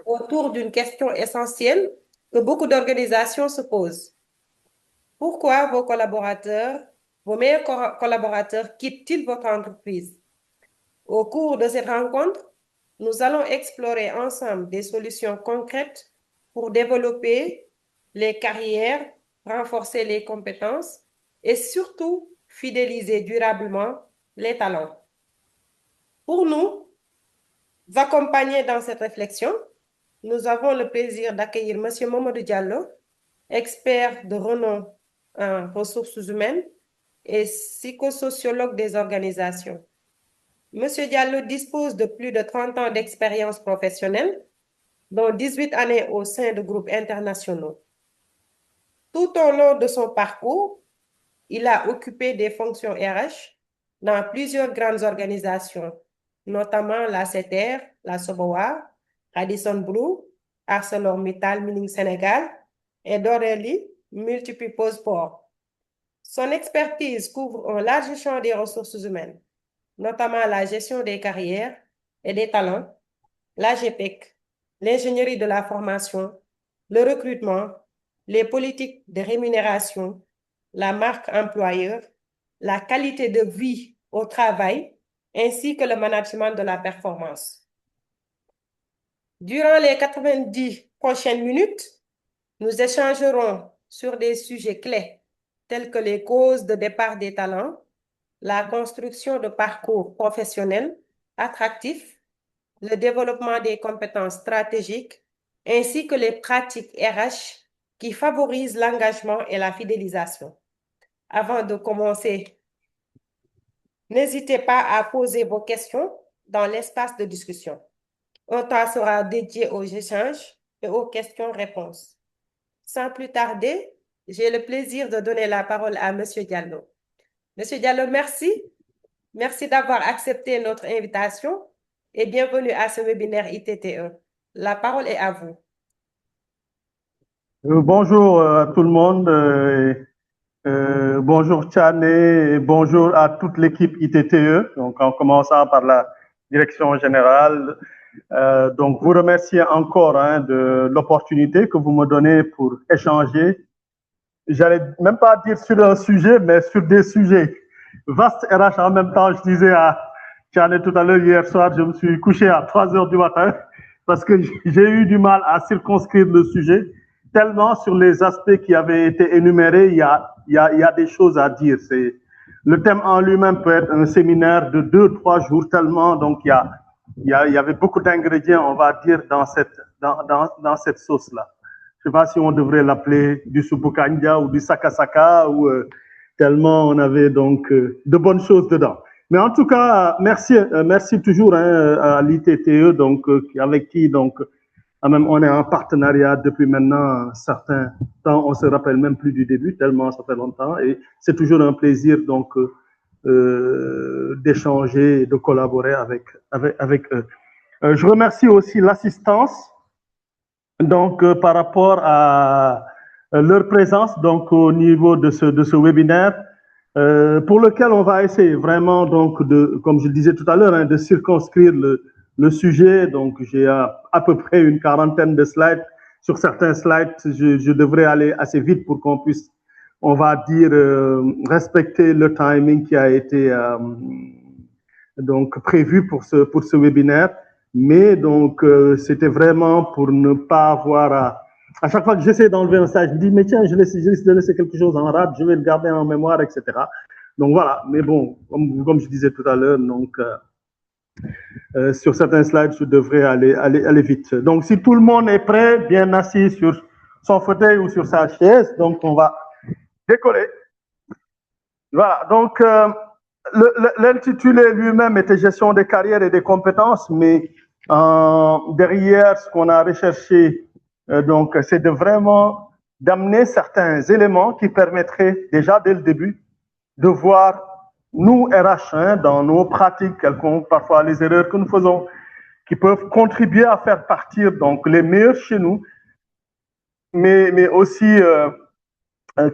autour d'une question essentielle que beaucoup d'organisations se posent. Pourquoi vos meilleurs collaborateurs quittent-ils votre entreprise? Au cours de cette rencontre, nous allons explorer ensemble des solutions concrètes pour développer les carrières, renforcer les compétences et surtout fidéliser durablement les talents. Pour nous accompagner dans cette réflexion, nous avons le plaisir d'accueillir M. Mamadou Diallo, expert de renom en ressources humaines et psychosociologue des organisations. M. Diallo dispose de plus de 30 ans d'expérience professionnelle, dont 18 années au sein de groupes internationaux. Tout au long de son parcours, il a occupé des fonctions RH dans plusieurs grandes organisations, notamment la CETER, la SOBOA, Radisson Blu, ArcelorMittal Mining Sénégal et Doreli Multipurpose Port. Son expertise couvre un large champ des ressources humaines, notamment la gestion des carrières et des talents, la GPEC, l'ingénierie de la formation, le recrutement, les politiques de rémunération, la marque employeur, la qualité de vie au travail, ainsi que le management de la performance. Durant les 90 prochaines minutes, nous échangerons sur des sujets clés tels que les causes de départ des talents, la construction de parcours professionnels attractifs, le développement des compétences stratégiques, ainsi que les pratiques RH qui favorisent l'engagement et la fidélisation. Avant de commencer, n'hésitez pas à poser vos questions dans l'espace de discussion. Un temps sera dédié aux échanges et aux questions-réponses. Sans plus tarder, j'ai le plaisir de donner la parole à M. Diallo. Monsieur Diallo, merci. Merci d'avoir accepté notre invitation et bienvenue à ce webinaire ITTE. La parole est à vous. Bonjour à tout le monde. Bonjour Tchane et bonjour à toute l'équipe ITTE. Donc, en commençant par la direction générale. Donc, vous remercier encore de l'opportunité que vous me donnez pour échanger. J'allais même pas dire sur un sujet, mais sur des sujets vastes RH en même temps. Je disais à Tchane tout à l'heure, hier soir, je me suis couché à 3 heures du matin parce que j'ai eu du mal à circonscrire le sujet. Tellement sur les aspects qui avaient été énumérés, il y a des choses à dire. Le thème en lui-même peut être un séminaire de 2-3 jours tellement, donc il y avait beaucoup d'ingrédients, on va dire, dans cette sauce-là. Je ne sais pas si on devrait l'appeler du supukanja ou du sakasaka, ou tellement on avait donc de bonnes choses dedans. Mais en tout cas, merci toujours à l'ITTE, donc avec qui donc même on est en partenariat depuis maintenant un certain temps, on se rappelle même plus du début, tellement ça fait longtemps, et c'est toujours un plaisir donc d'échanger et de collaborer avec eux. Je remercie aussi l'assistance donc par rapport à leur présence donc au niveau de ce webinaire pour lequel on va essayer vraiment donc comme je le disais tout à l'heure, de circonscrire le sujet. Donc j'ai à peu près une 40aine de slides. Sur certains slides, je devrais aller assez vite pour qu'on puisse, on va dire, respecter le timing qui a été donc prévu pour ce webinaire. Mais donc c'était vraiment pour ne pas avoir à chaque fois que j'essaie d'enlever un slide, je me dis mais tiens, je risque de laisser quelque chose en rade, je vais le garder en mémoire, etc. Donc voilà, mais bon, comme je disais tout à l'heure, donc sur certains slides, je devrais aller vite. Donc si tout le monde est prêt, bien assis sur son fauteuil ou sur sa chaise, donc on va décoller. Voilà, donc l'intitulé lui-même était gestion des carrières et des compétences, mais derrière ce qu'on a recherché, donc c'est vraiment d'amener certains éléments qui permettraient déjà dès le début de voir nous RH dans nos pratiques quelconques, parfois les erreurs que nous faisons, qui peuvent contribuer à faire partir donc les meilleurs chez nous, mais aussi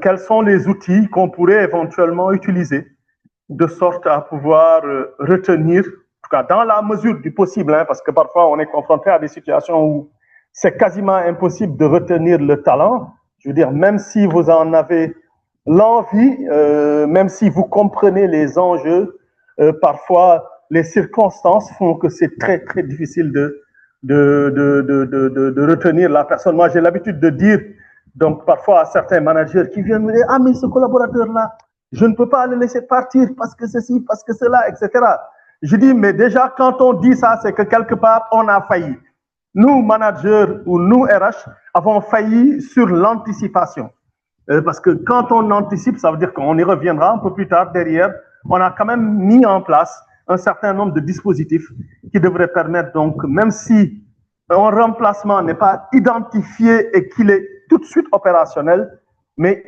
quels sont les outils qu'on pourrait éventuellement utiliser de sorte à pouvoir retenir, cas dans la mesure du possible, hein, parce que parfois on est confronté à des situations où c'est quasiment impossible de retenir le talent. Je veux dire, même si vous en avez l'envie, même si vous comprenez les enjeux, parfois les circonstances font que c'est très, très difficile de retenir la personne. Moi, j'ai l'habitude de dire, donc parfois à certains managers qui viennent me dire, ah, mais ce collaborateur-là, je ne peux pas le laisser partir parce que ceci, parce que cela, etc. Je dis, mais déjà, quand on dit ça, c'est que quelque part, on a failli. Nous, managers ou nous, RH, avons failli sur l'anticipation. Parce que quand on anticipe, ça veut dire qu'on y reviendra un peu plus tard derrière. On a quand même mis en place un certain nombre de dispositifs qui devraient permettre donc, même si un remplacement n'est pas identifié et qu'il est tout de suite opérationnel, mais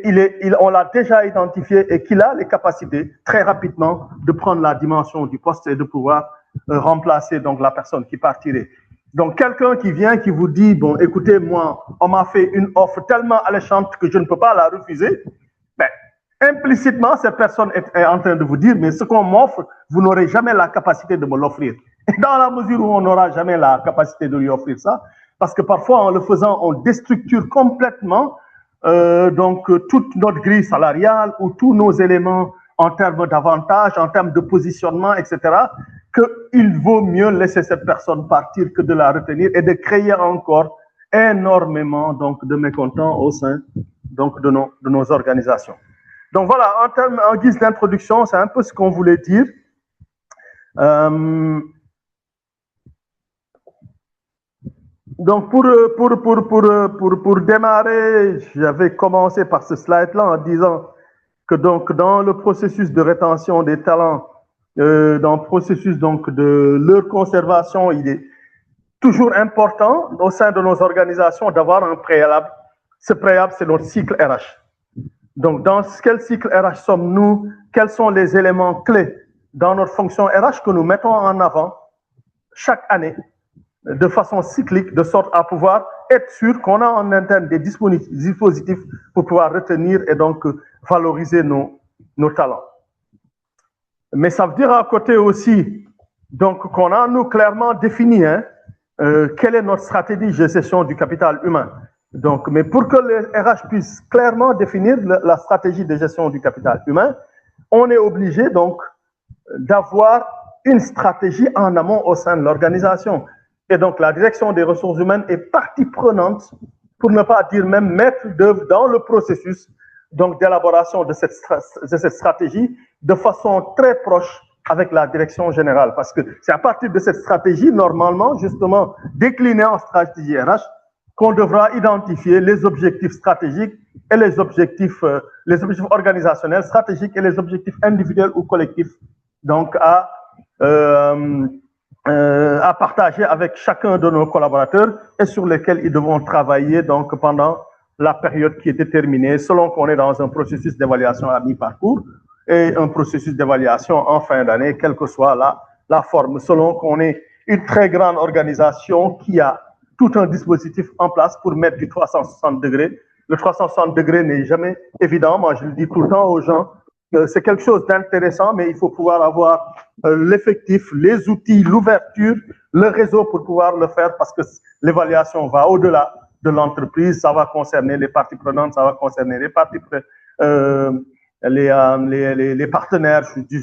on l'a déjà identifié et qu'il a les capacités très rapidement de prendre la dimension du poste et de pouvoir remplacer donc la personne qui partirait. Donc, quelqu'un qui vient, qui vous dit, bon, écoutez, moi, on m'a fait une offre tellement alléchante que je ne peux pas la refuser, ben, implicitement, cette personne est en train de vous dire, mais ce qu'on m'offre, vous n'aurez jamais la capacité de me l'offrir. Et dans la mesure où on n'aura jamais la capacité de lui offrir ça, parce que parfois, en le faisant, on déstructure complètement donc toute notre grille salariale ou tous nos éléments en termes d'avantages, en termes de positionnement, etc., qu'il vaut mieux laisser cette personne partir que de la retenir et de créer encore énormément donc, de mécontents au sein donc, de nos organisations. Donc voilà, en guise d'introduction, c'est un peu ce qu'on voulait dire. Donc pour démarrer, j'avais commencé par ce slide-là en disant que donc dans le processus de rétention des talents, dans le processus donc de leur conservation, il est toujours important au sein de nos organisations d'avoir un préalable. Ce préalable, c'est notre cycle RH. Donc, dans quel cycle RH sommes-nous? Quels sont les éléments clés dans notre fonction RH que nous mettons en avant chaque année de façon cyclique, de sorte à pouvoir être sûr qu'on a en interne des dispositifs pour pouvoir retenir et donc valoriser nos talents. Mais ça veut dire à côté aussi donc qu'on a nous clairement défini quelle est notre stratégie de gestion du capital humain. Donc, mais pour que le RH puisse clairement définir la stratégie de gestion du capital humain, on est obligé donc d'avoir une stratégie en amont au sein de l'organisation. Et donc, la direction des ressources humaines est partie prenante, pour ne pas dire même maître d'œuvre dans le processus donc d'élaboration de cette stratégie de façon très proche avec la direction générale. Parce que c'est à partir de cette stratégie, normalement, justement, déclinée en stratégie RH, qu'on devra identifier les objectifs stratégiques et les objectifs organisationnels, stratégiques et les objectifs individuels ou collectifs, donc à partager avec chacun de nos collaborateurs et sur lesquels ils devront travailler donc pendant la période qui est déterminée, selon qu'on est dans un processus d'évaluation à mi-parcours et un processus d'évaluation en fin d'année, quelle que soit la forme, selon qu'on est une très grande organisation qui a tout un dispositif en place pour mettre du 360 degrés. Le 360 degrés n'est jamais évident. Moi, je le dis tout le temps aux gens. C'est quelque chose d'intéressant, mais il faut pouvoir avoir l'effectif, les outils, l'ouverture, le réseau pour pouvoir le faire parce que l'évaluation va au-delà de l'entreprise. Ça va concerner les parties prenantes, ça va concerner les parties les partenaires. Je dis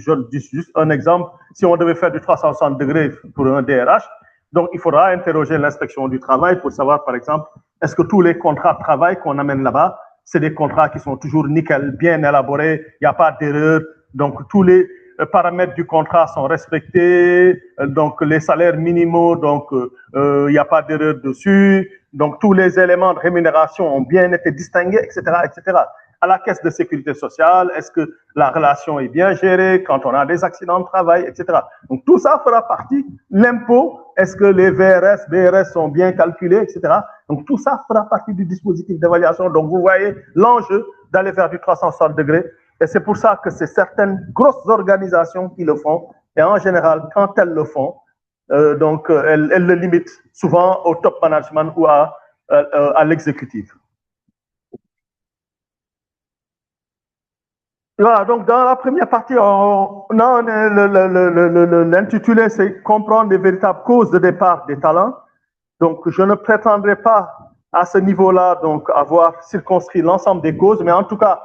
juste un exemple. Si on devait faire du 360 degrés pour un DRH, donc, il faudra interroger l'inspection du travail pour savoir, par exemple, est-ce que tous les contrats de travail qu'on amène là-bas, c'est des contrats qui sont toujours nickel, bien élaborés, il n'y a pas d'erreur, donc tous les paramètres du contrat sont respectés, donc les salaires minimaux, donc il n'y a pas d'erreur dessus, donc tous les éléments de rémunération ont bien été distingués, etc., etc. À la caisse de sécurité sociale, est-ce que la relation est bien gérée quand on a des accidents de travail, etc. Donc tout ça fera partie. L'impôt, est-ce que les VRS, BRS sont bien calculés, etc. Donc tout ça fera partie du dispositif d'évaluation. Donc vous voyez l'enjeu d'aller vers du 360 degrés. Et c'est pour ça que c'est certaines grosses organisations qui le font. Et en général, quand elles le font, donc elles le limitent souvent au top management ou à l'exécutif. Voilà, donc dans la première partie, l'intitulé, c'est comprendre les véritables causes de départ des talents. Donc, je ne prétendrai pas à ce niveau-là, donc, avoir circonscrit l'ensemble des causes, mais en tout cas,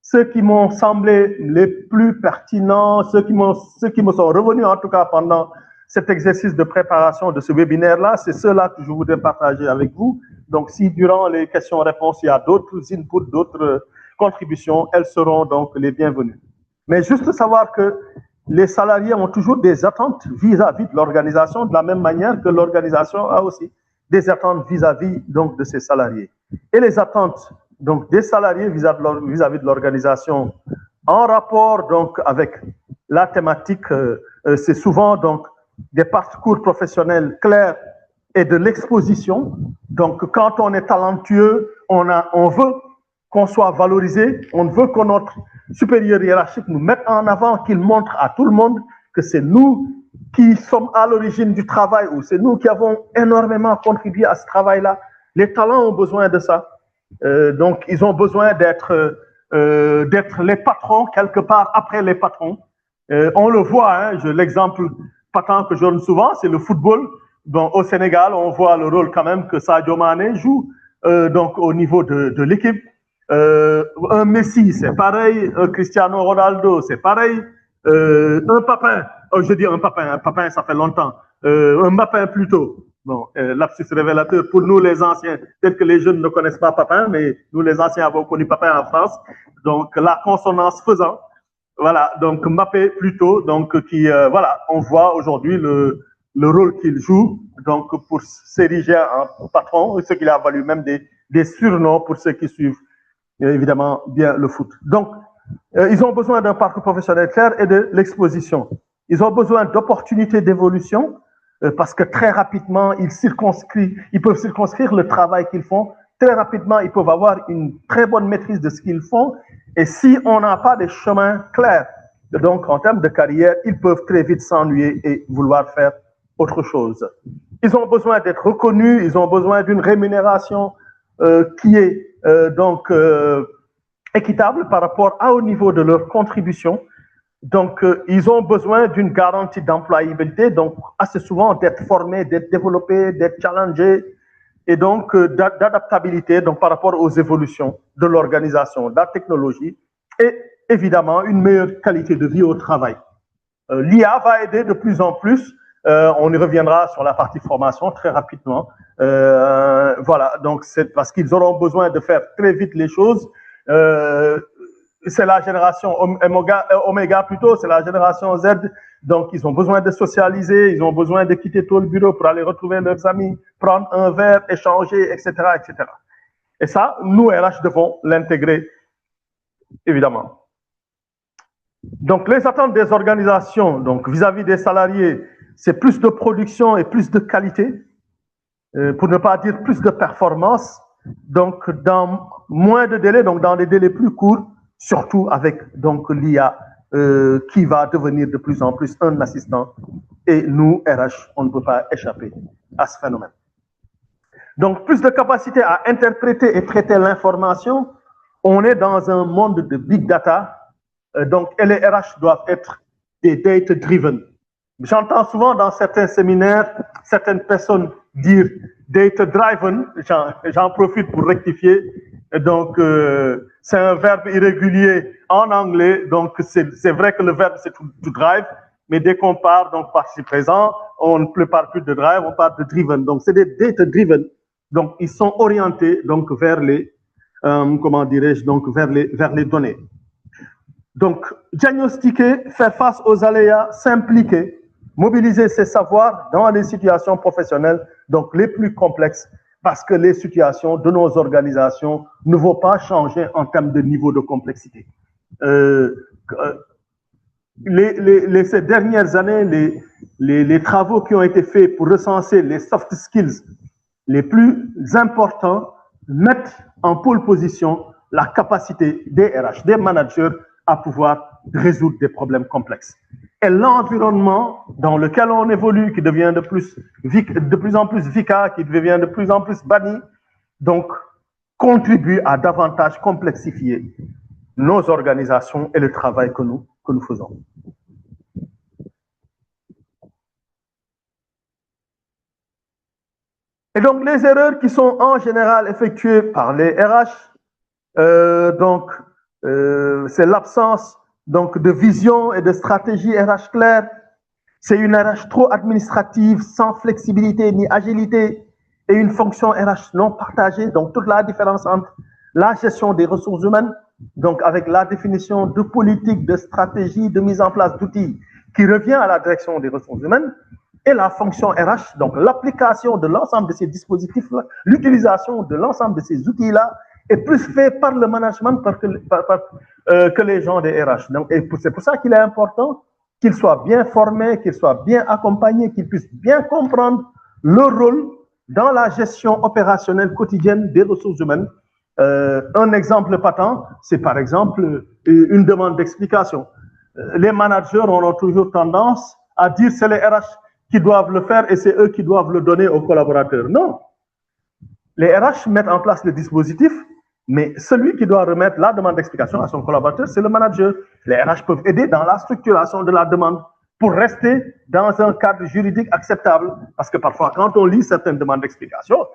ceux qui m'ont semblé les plus pertinents, ceux qui me sont revenus, en tout cas, pendant cet exercice de préparation de ce webinaire-là, c'est ceux-là que je voudrais partager avec vous. Donc, si durant les questions-réponses, il y a d'autres inputs, d'autres contributions, elles seront donc les bienvenues. Mais juste savoir que les salariés ont toujours des attentes vis-à-vis de l'organisation, de la même manière que l'organisation a aussi des attentes vis-à-vis donc de ses salariés. Et les attentes donc des salariés vis-à-vis de l'organisation en rapport donc avec la thématique, c'est souvent donc des parcours professionnels clairs et de l'exposition. Donc quand on est talentueux, on veut qu'on soit valorisé, on veut que notre supérieur hiérarchique nous mette en avant, qu'il montre à tout le monde que c'est nous qui sommes à l'origine du travail ou c'est nous qui avons énormément contribué à ce travail-là. Les talents ont besoin de ça. Donc, ils ont besoin d'être les patrons, quelque part après les patrons. On le voit, hein, l'exemple patent que je donne souvent, c'est le football. Bon, au Sénégal, on voit le rôle quand même que Sadio Mané joue donc au niveau de l'équipe. Un Messi, c'est pareil. Un Cristiano Ronaldo, c'est pareil. Un Papin, je dis un Papin, ça fait longtemps. Un Mapin plutôt. Bon, lapsus révélateur pour nous les anciens. Peut-être que les jeunes ne connaissent pas Papin, mais nous les anciens avons connu Papin en France. Donc la consonance faisant, voilà. Donc Mbappé plutôt, donc qui, voilà, on voit aujourd'hui le rôle qu'il joue, donc pour s'ériger en patron, ce qui a valu même des surnoms pour ceux qui suivent évidemment bien le foot. Donc, ils ont besoin d'un parcours professionnel clair et de l'exposition. Ils ont besoin d'opportunités d'évolution parce que très rapidement, ils peuvent circonscrire le travail qu'ils font. Très rapidement, ils peuvent avoir une très bonne maîtrise de ce qu'ils font. Et si on n'a pas des chemins clairs, donc en termes de carrière, ils peuvent très vite s'ennuyer et vouloir faire autre chose. Ils ont besoin d'être reconnus, ils ont besoin d'une rémunération qui est donc équitable par rapport au niveau de leur contribution. Donc, ils ont besoin d'une garantie d'employabilité, donc assez souvent d'être formés, d'être développés, d'être challengés, et donc d'adaptabilité donc par rapport aux évolutions de l'organisation, de la technologie, et évidemment une meilleure qualité de vie au travail. L'IA va aider de plus en plus. On y reviendra sur la partie formation très rapidement. Voilà, donc c'est parce qu'ils auront besoin de faire très vite les choses. C'est la génération Oméga plutôt, c'est la génération Z. Donc, ils ont besoin de socialiser, ils ont besoin de quitter tôt le bureau pour aller retrouver leurs amis, prendre un verre, échanger, etc., etc. Et ça, nous, RH, devons l'intégrer, évidemment. Donc, les attentes des organisations, donc vis-à-vis des salariés, c'est plus de production et plus de qualité, pour ne pas dire plus de performance. Donc, dans moins de délais, donc dans des délais plus courts, surtout avec donc l'IA qui va devenir de plus en plus un assistant. Et nous, RH, on ne peut pas échapper à ce phénomène. Donc, plus de capacité à interpréter et traiter l'information. On est dans un monde de big data. Donc, et les RH doivent être des data-driven. J'entends souvent dans certains séminaires, certaines personnes dire data-driven. J'en profite pour rectifier. Donc, c'est un verbe irrégulier en anglais. Donc, c'est vrai que le verbe, c'est to drive. Mais dès qu'on parle, donc, participe présent, on ne parle plus de drive, on parle de driven. Donc, c'est des data-driven. Donc, ils sont orientés, donc, vers les, comment dirais-je, donc, vers les données. Donc, diagnostiquer, faire face aux aléas, s'impliquer, mobiliser ses savoirs dans les situations professionnelles, donc les plus complexes, parce que les situations de nos organisations ne vont pas changer en termes de niveau de complexité. Ces dernières années, les travaux qui ont été faits pour recenser les soft skills les plus importants mettent en pole position la capacité des RH, des managers, à pouvoir résoudre des problèmes complexes. Et l'environnement dans lequel on évolue, qui devient de plus en plus VICA, qui devient de plus en plus banni, donc contribue à davantage complexifier nos organisations et le travail que nous faisons. Et donc, les erreurs qui sont en général effectuées par les RH, c'est l'absence de vision et de stratégie RH claire. C'est une RH trop administrative, sans flexibilité ni agilité, et une fonction RH non partagée. Donc, toute la différence entre la gestion des ressources humaines, donc avec la définition de politique, de stratégie, de mise en place d'outils qui revient à la direction des ressources humaines, et la fonction RH, donc l'application de l'ensemble de ces dispositifs-là, l'utilisation de l'ensemble de ces outils-là, est plus fait par le management que les gens des RH. Donc, c'est pour ça qu'il est important qu'ils soient bien formés, qu'ils soient bien accompagnés, qu'ils puissent bien comprendre leur rôle dans la gestion opérationnelle quotidienne des ressources humaines. Un exemple patent, c'est par exemple une demande d'explication. Les managers auront toujours tendance à dire c'est les RH qui doivent le faire et c'est eux qui doivent le donner aux collaborateurs. Non. Les RH mettent en place le dispositif, mais celui qui doit remettre la demande d'explication à son collaborateur, c'est le manager. Les RH peuvent aider dans la structuration de la demande pour rester dans un cadre juridique acceptable. Parce que parfois, quand on lit certaines demandes d'explication,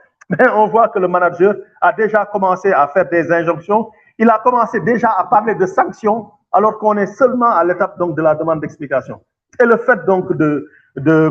on voit que le manager a déjà commencé à faire des injonctions. Il a commencé déjà à parler de sanctions, alors qu'on est seulement à l'étape de la demande d'explication. Et le fait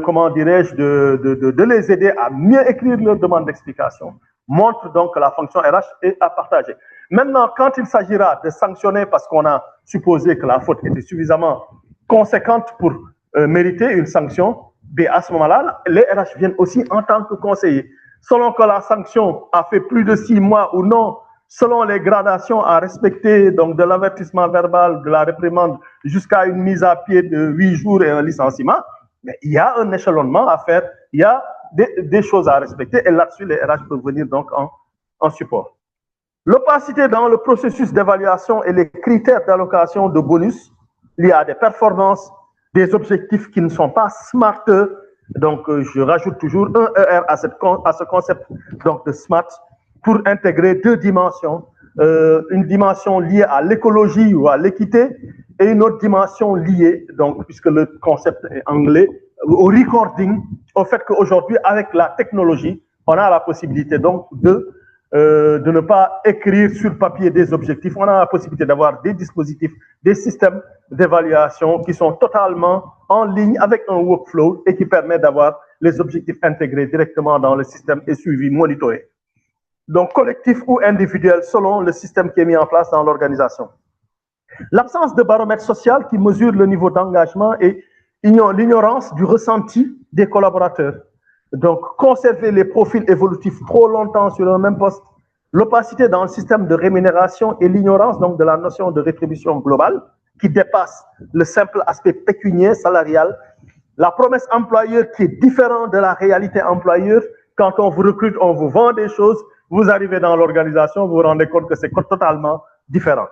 comment dirais-je, de les aider à mieux écrire leur demande d'explication montre donc que la fonction RH est à partager. Maintenant, quand il s'agira de sanctionner parce qu'on a supposé que la faute était suffisamment conséquente pour mériter une sanction, mais à ce moment-là, les RH viennent aussi en tant que conseillers. Selon que la sanction a fait plus de 6 mois ou non, selon les gradations à respecter, donc de l'avertissement verbal, de la réprimande, jusqu'à une mise à pied de 8 jours et un licenciement, mais il y a un échelonnement à faire, il y a des choses à respecter, et là-dessus, les RH peuvent venir donc en support. L'opacité dans le processus d'évaluation et les critères d'allocation de bonus liés à des performances, des objectifs qui ne sont pas SMART. Donc, je rajoute toujours un ER à ce concept donc, de SMART pour intégrer 2 dimensions. Une dimension liée à l'écologie ou à l'équité et une autre dimension liée, donc, puisque le concept est anglais, au recording, au fait qu'aujourd'hui, avec la technologie, on a la possibilité donc de ne pas écrire sur papier des objectifs. On a la possibilité d'avoir des dispositifs, des systèmes d'évaluation qui sont totalement en ligne avec un workflow et qui permet d'avoir les objectifs intégrés directement dans le système et suivis, monitorés. Donc, collectif ou individuel, selon le système qui est mis en place dans l'organisation. L'absence de baromètre social qui mesure le niveau d'engagement et l'ignorance du ressenti des collaborateurs. Donc, conserver les profils évolutifs trop longtemps sur un même poste, l'opacité dans le système de rémunération et l'ignorance donc de la notion de rétribution globale qui dépasse le simple aspect pécuniaire, salarial, la promesse employeur qui est différente de la réalité employeur. Quand on vous recrute, on vous vend des choses, vous arrivez dans l'organisation, vous vous rendez compte que c'est totalement différent.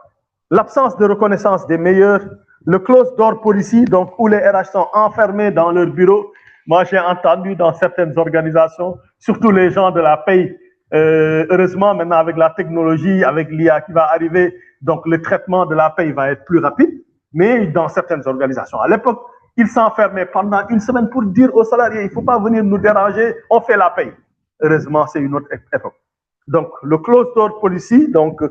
L'absence de reconnaissance des meilleurs, le close door policy, donc où les RH sont enfermés dans leur bureau. Moi, j'ai entendu dans certaines organisations, surtout les gens de la paye, heureusement, maintenant avec la technologie, avec l'IA qui va arriver, donc le traitement de la paye va être plus rapide, mais dans certaines organisations, à l'époque, ils s'enfermaient pendant une semaine pour dire aux salariés, il ne faut pas venir nous déranger, on fait la paye. Heureusement, c'est une autre époque. Donc, le close door policy, donc,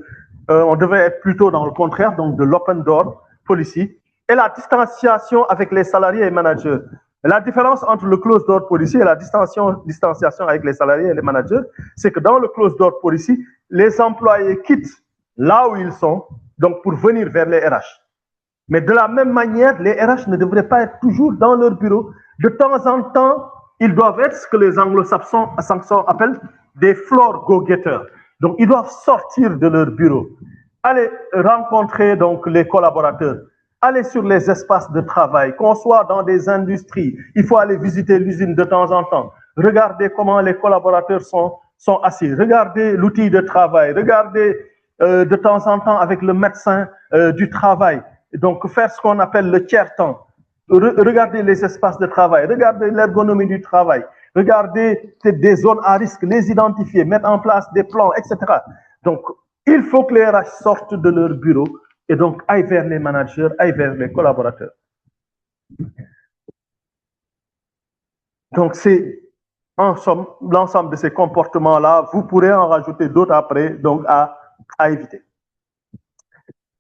on devait être plutôt dans le contraire, donc de l'open door policy, et la distanciation avec les salariés et managers. La différence entre le close door policy et la distanciation avec les salariés et les managers, c'est que dans le close door policy, les employés quittent là où ils sont, donc pour venir vers les RH. Mais de la même manière, les RH ne devraient pas être toujours dans leur bureau. De temps en temps, ils doivent être ce que les anglo-saxons appellent des floor go-getters. Donc, ils doivent sortir de leur bureau, aller rencontrer donc les collaborateurs, aller sur les espaces de travail, qu'on soit dans des industries. Il faut aller visiter l'usine de temps en temps, regarder comment les collaborateurs sont assis, regarder l'outil de travail, regarder de temps en temps avec le médecin du travail. Donc, faire ce qu'on appelle le tiers-temps. Regarder les espaces de travail, regarder l'ergonomie du travail, regarder des zones à risque, les identifier, mettre en place des plans, etc. Donc, il faut que les RH sortent de leur bureau et donc aille vers les managers, aille vers les collaborateurs. Donc, c'est en somme l'ensemble de ces comportements-là. Vous pourrez en rajouter d'autres après, donc à éviter.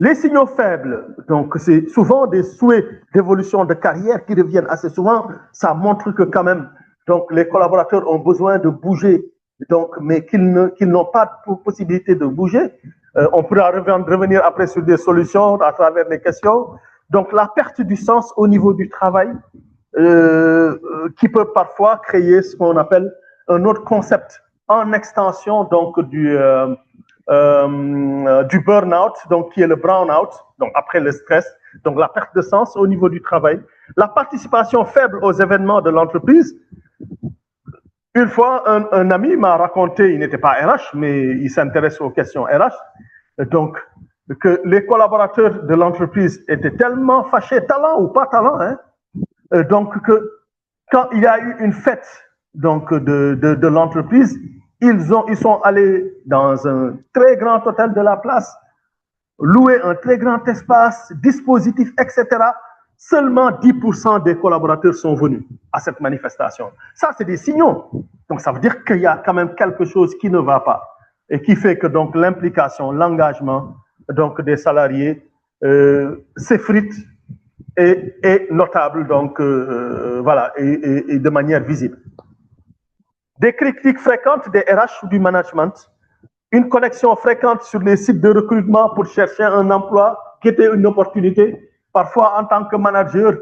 Les signaux faibles, donc c'est souvent des souhaits d'évolution de carrière qui reviennent assez souvent. Ça montre que quand même, donc les collaborateurs ont besoin de bouger, donc mais qu'ils n'ont pas de possibilité de bouger. On pourra revenir après sur des solutions à travers les questions. Donc la perte du sens au niveau du travail, qui peut parfois créer ce qu'on appelle un autre concept en extension donc du burn-out, donc qui est le brown-out, donc après le stress, donc la perte de sens au niveau du travail, la participation faible aux événements de l'entreprise. Une fois, un ami m'a raconté, il n'était pas RH, mais il s'intéresse aux questions RH, donc que les collaborateurs de l'entreprise étaient tellement fâchés, talent ou pas talent, hein, donc que quand il y a eu une fête donc de l'entreprise, ils sont allés dans un très grand hôtel de la place, louer un très grand espace, dispositif, etc. Seulement 10% des collaborateurs sont venus à cette manifestation. Ça, c'est des signaux. Donc, ça veut dire qu'il y a quand même quelque chose qui ne va pas et qui fait que donc l'implication, l'engagement donc des salariés s'effrite et est notable, donc voilà, et de manière visible. Des critiques fréquentes des RH ou du management, une connexion fréquente sur les sites de recrutement pour chercher un emploi qui était une opportunité. Parfois, en tant que manager,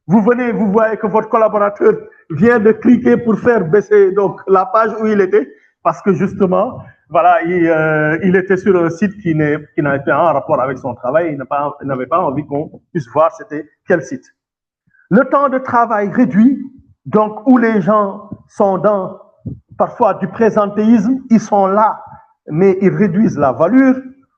vous venez, vous voyez que votre collaborateur vient de cliquer pour faire baisser donc la page où il était, parce que justement, voilà, il était sur un site qui n'avait pas un rapport avec son travail, il n'avait pas envie qu'on puisse voir c'était quel site. Le temps de travail réduit, donc où les gens sont dans parfois du présentéisme, ils sont là, mais ils réduisent la valeur,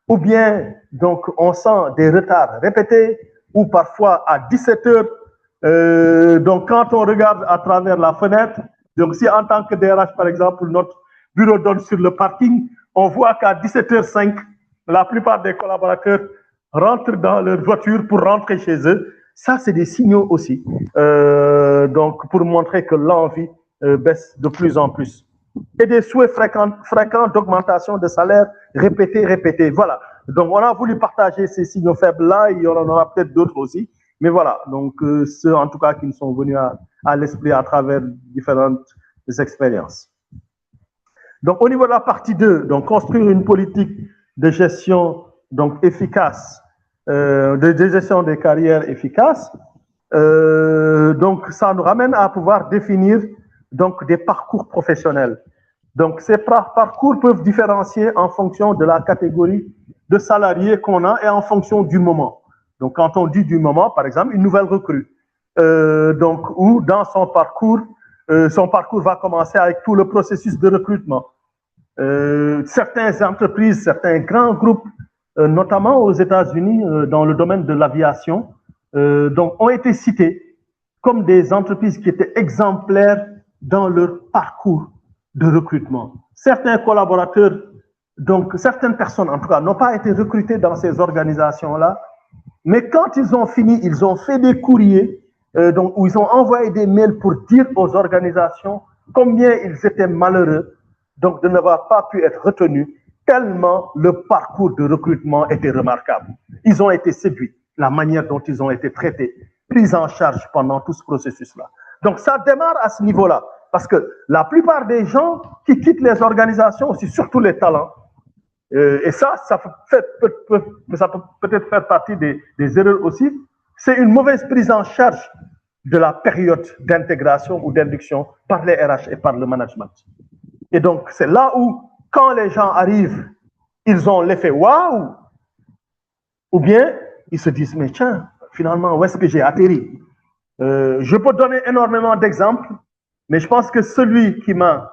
ou bien donc on sent des retards répétés, ou parfois à 17 heures, donc quand on regarde à travers la fenêtre, donc si en tant que DRH par exemple, notre bureau donne sur le parking, on voit qu'à 17h05, la plupart des collaborateurs rentrent dans leur voiture pour rentrer chez eux. Ça, c'est des signaux aussi, donc pour montrer que l'envie baisse de plus en plus. Et des souhaits fréquents d'augmentation de salaire répétés. Voilà. Donc, on a voulu partager ces signaux faibles-là, il y en aura peut-être d'autres aussi. Mais voilà, donc ceux en tout cas qui nous sont venus à l'esprit à travers différentes expériences. Donc, au niveau de la partie 2, donc construire une politique de gestion donc efficace, de gestion des carrières efficaces. Donc, ça nous ramène à pouvoir définir donc des parcours professionnels. Donc, ces parcours peuvent différencier en fonction de la catégorie de salariés qu'on a et en fonction du moment. Donc, quand on dit du moment, par exemple, une nouvelle recrue, donc où dans son parcours va commencer avec tout le processus de recrutement. Certaines entreprises, certains grands groupes, notamment aux États-Unis, dans le domaine de l'aviation, donc ont été cités comme des entreprises qui étaient exemplaires dans leur parcours de recrutement. Certains collaborateurs, donc certaines personnes en tout cas, n'ont pas été recrutées dans ces organisations-là, mais quand ils ont fini, ils ont fait des courriers, donc, où ils ont envoyé des mails pour dire aux organisations combien ils étaient malheureux donc de n'avoir pas pu être retenus, tellement le parcours de recrutement était remarquable. Ils ont été séduits, la manière dont ils ont été traités, pris en charge pendant tout ce processus-là. Donc, ça démarre à ce niveau-là, parce que la plupart des gens qui quittent les organisations, aussi surtout les talents, et ça peut peut-être faire partie des erreurs aussi, c'est une mauvaise prise en charge de la période d'intégration ou d'induction par les RH et par le management. Et donc, c'est là où, quand les gens arrivent, ils ont l'effet waouh, ou bien ils se disent, mais tiens, finalement, où est-ce que j'ai atterri? Je peux donner énormément d'exemples, mais je pense que celui qui m'a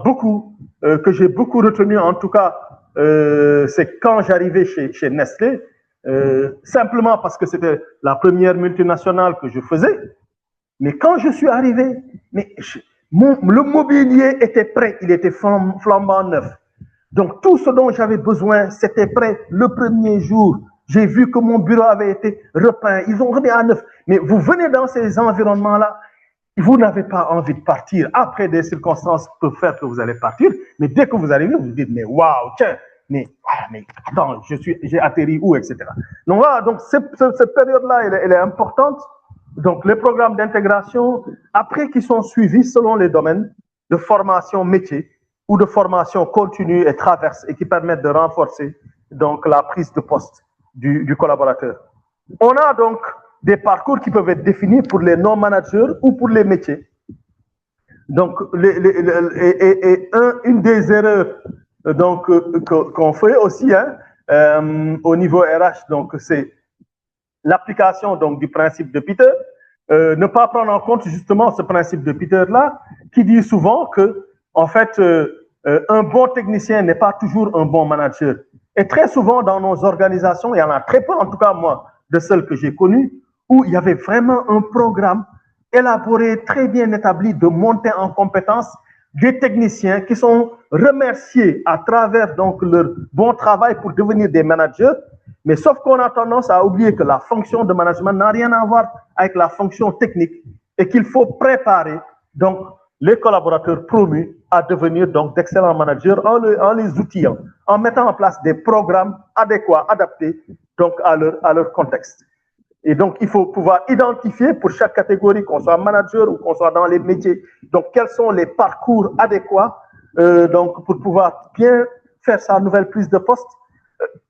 beaucoup, que j'ai beaucoup retenu en tout cas, c'est quand j'arrivais chez Nestlé, simplement parce que c'était la première multinationale que je faisais. Mais quand je suis arrivé, le mobilier était prêt, il était flambant neuf. Donc tout ce dont j'avais besoin, c'était prêt le premier jour. J'ai vu que mon bureau avait été repeint. Ils ont remis à neuf. Mais vous venez dans ces environnements-là, vous n'avez pas envie de partir. Après, des circonstances peuvent faire que vous allez partir. Mais dès que vous arrivez, vous vous dites, mais waouh, tiens, mais attends, j'ai atterri où, etc. Donc voilà, donc cette période-là, elle est importante. Donc les programmes d'intégration, après qui sont suivis selon les domaines de formation métier ou de formation continue et traverse et qui permettent de renforcer donc la prise de poste du collaborateur. On a donc des parcours qui peuvent être définis pour les non-managers ou pour les métiers. Donc, une des erreurs donc qu'on fait aussi au niveau RH, donc c'est l'application donc du principe de Peter, ne pas prendre en compte justement ce principe de Peter là, qui dit souvent que en fait un bon technicien n'est pas toujours un bon manager. Et très souvent dans nos organisations, il y en a très peu, en tout cas moi, de celles que j'ai connues, où il y avait vraiment un programme élaboré, très bien établi de monter en compétence des techniciens qui sont remerciés à travers donc leur bon travail pour devenir des managers. Mais sauf qu'on a tendance à oublier que la fonction de management n'a rien à voir avec la fonction technique et qu'il faut préparer donc les collaborateurs promus à devenir donc d'excellents managers en les outillant, en mettant en place des programmes adéquats, adaptés donc à leur contexte. Et donc, il faut pouvoir identifier pour chaque catégorie, qu'on soit manager ou qu'on soit dans les métiers, donc quels sont les parcours adéquats donc pour pouvoir bien faire sa nouvelle prise de poste,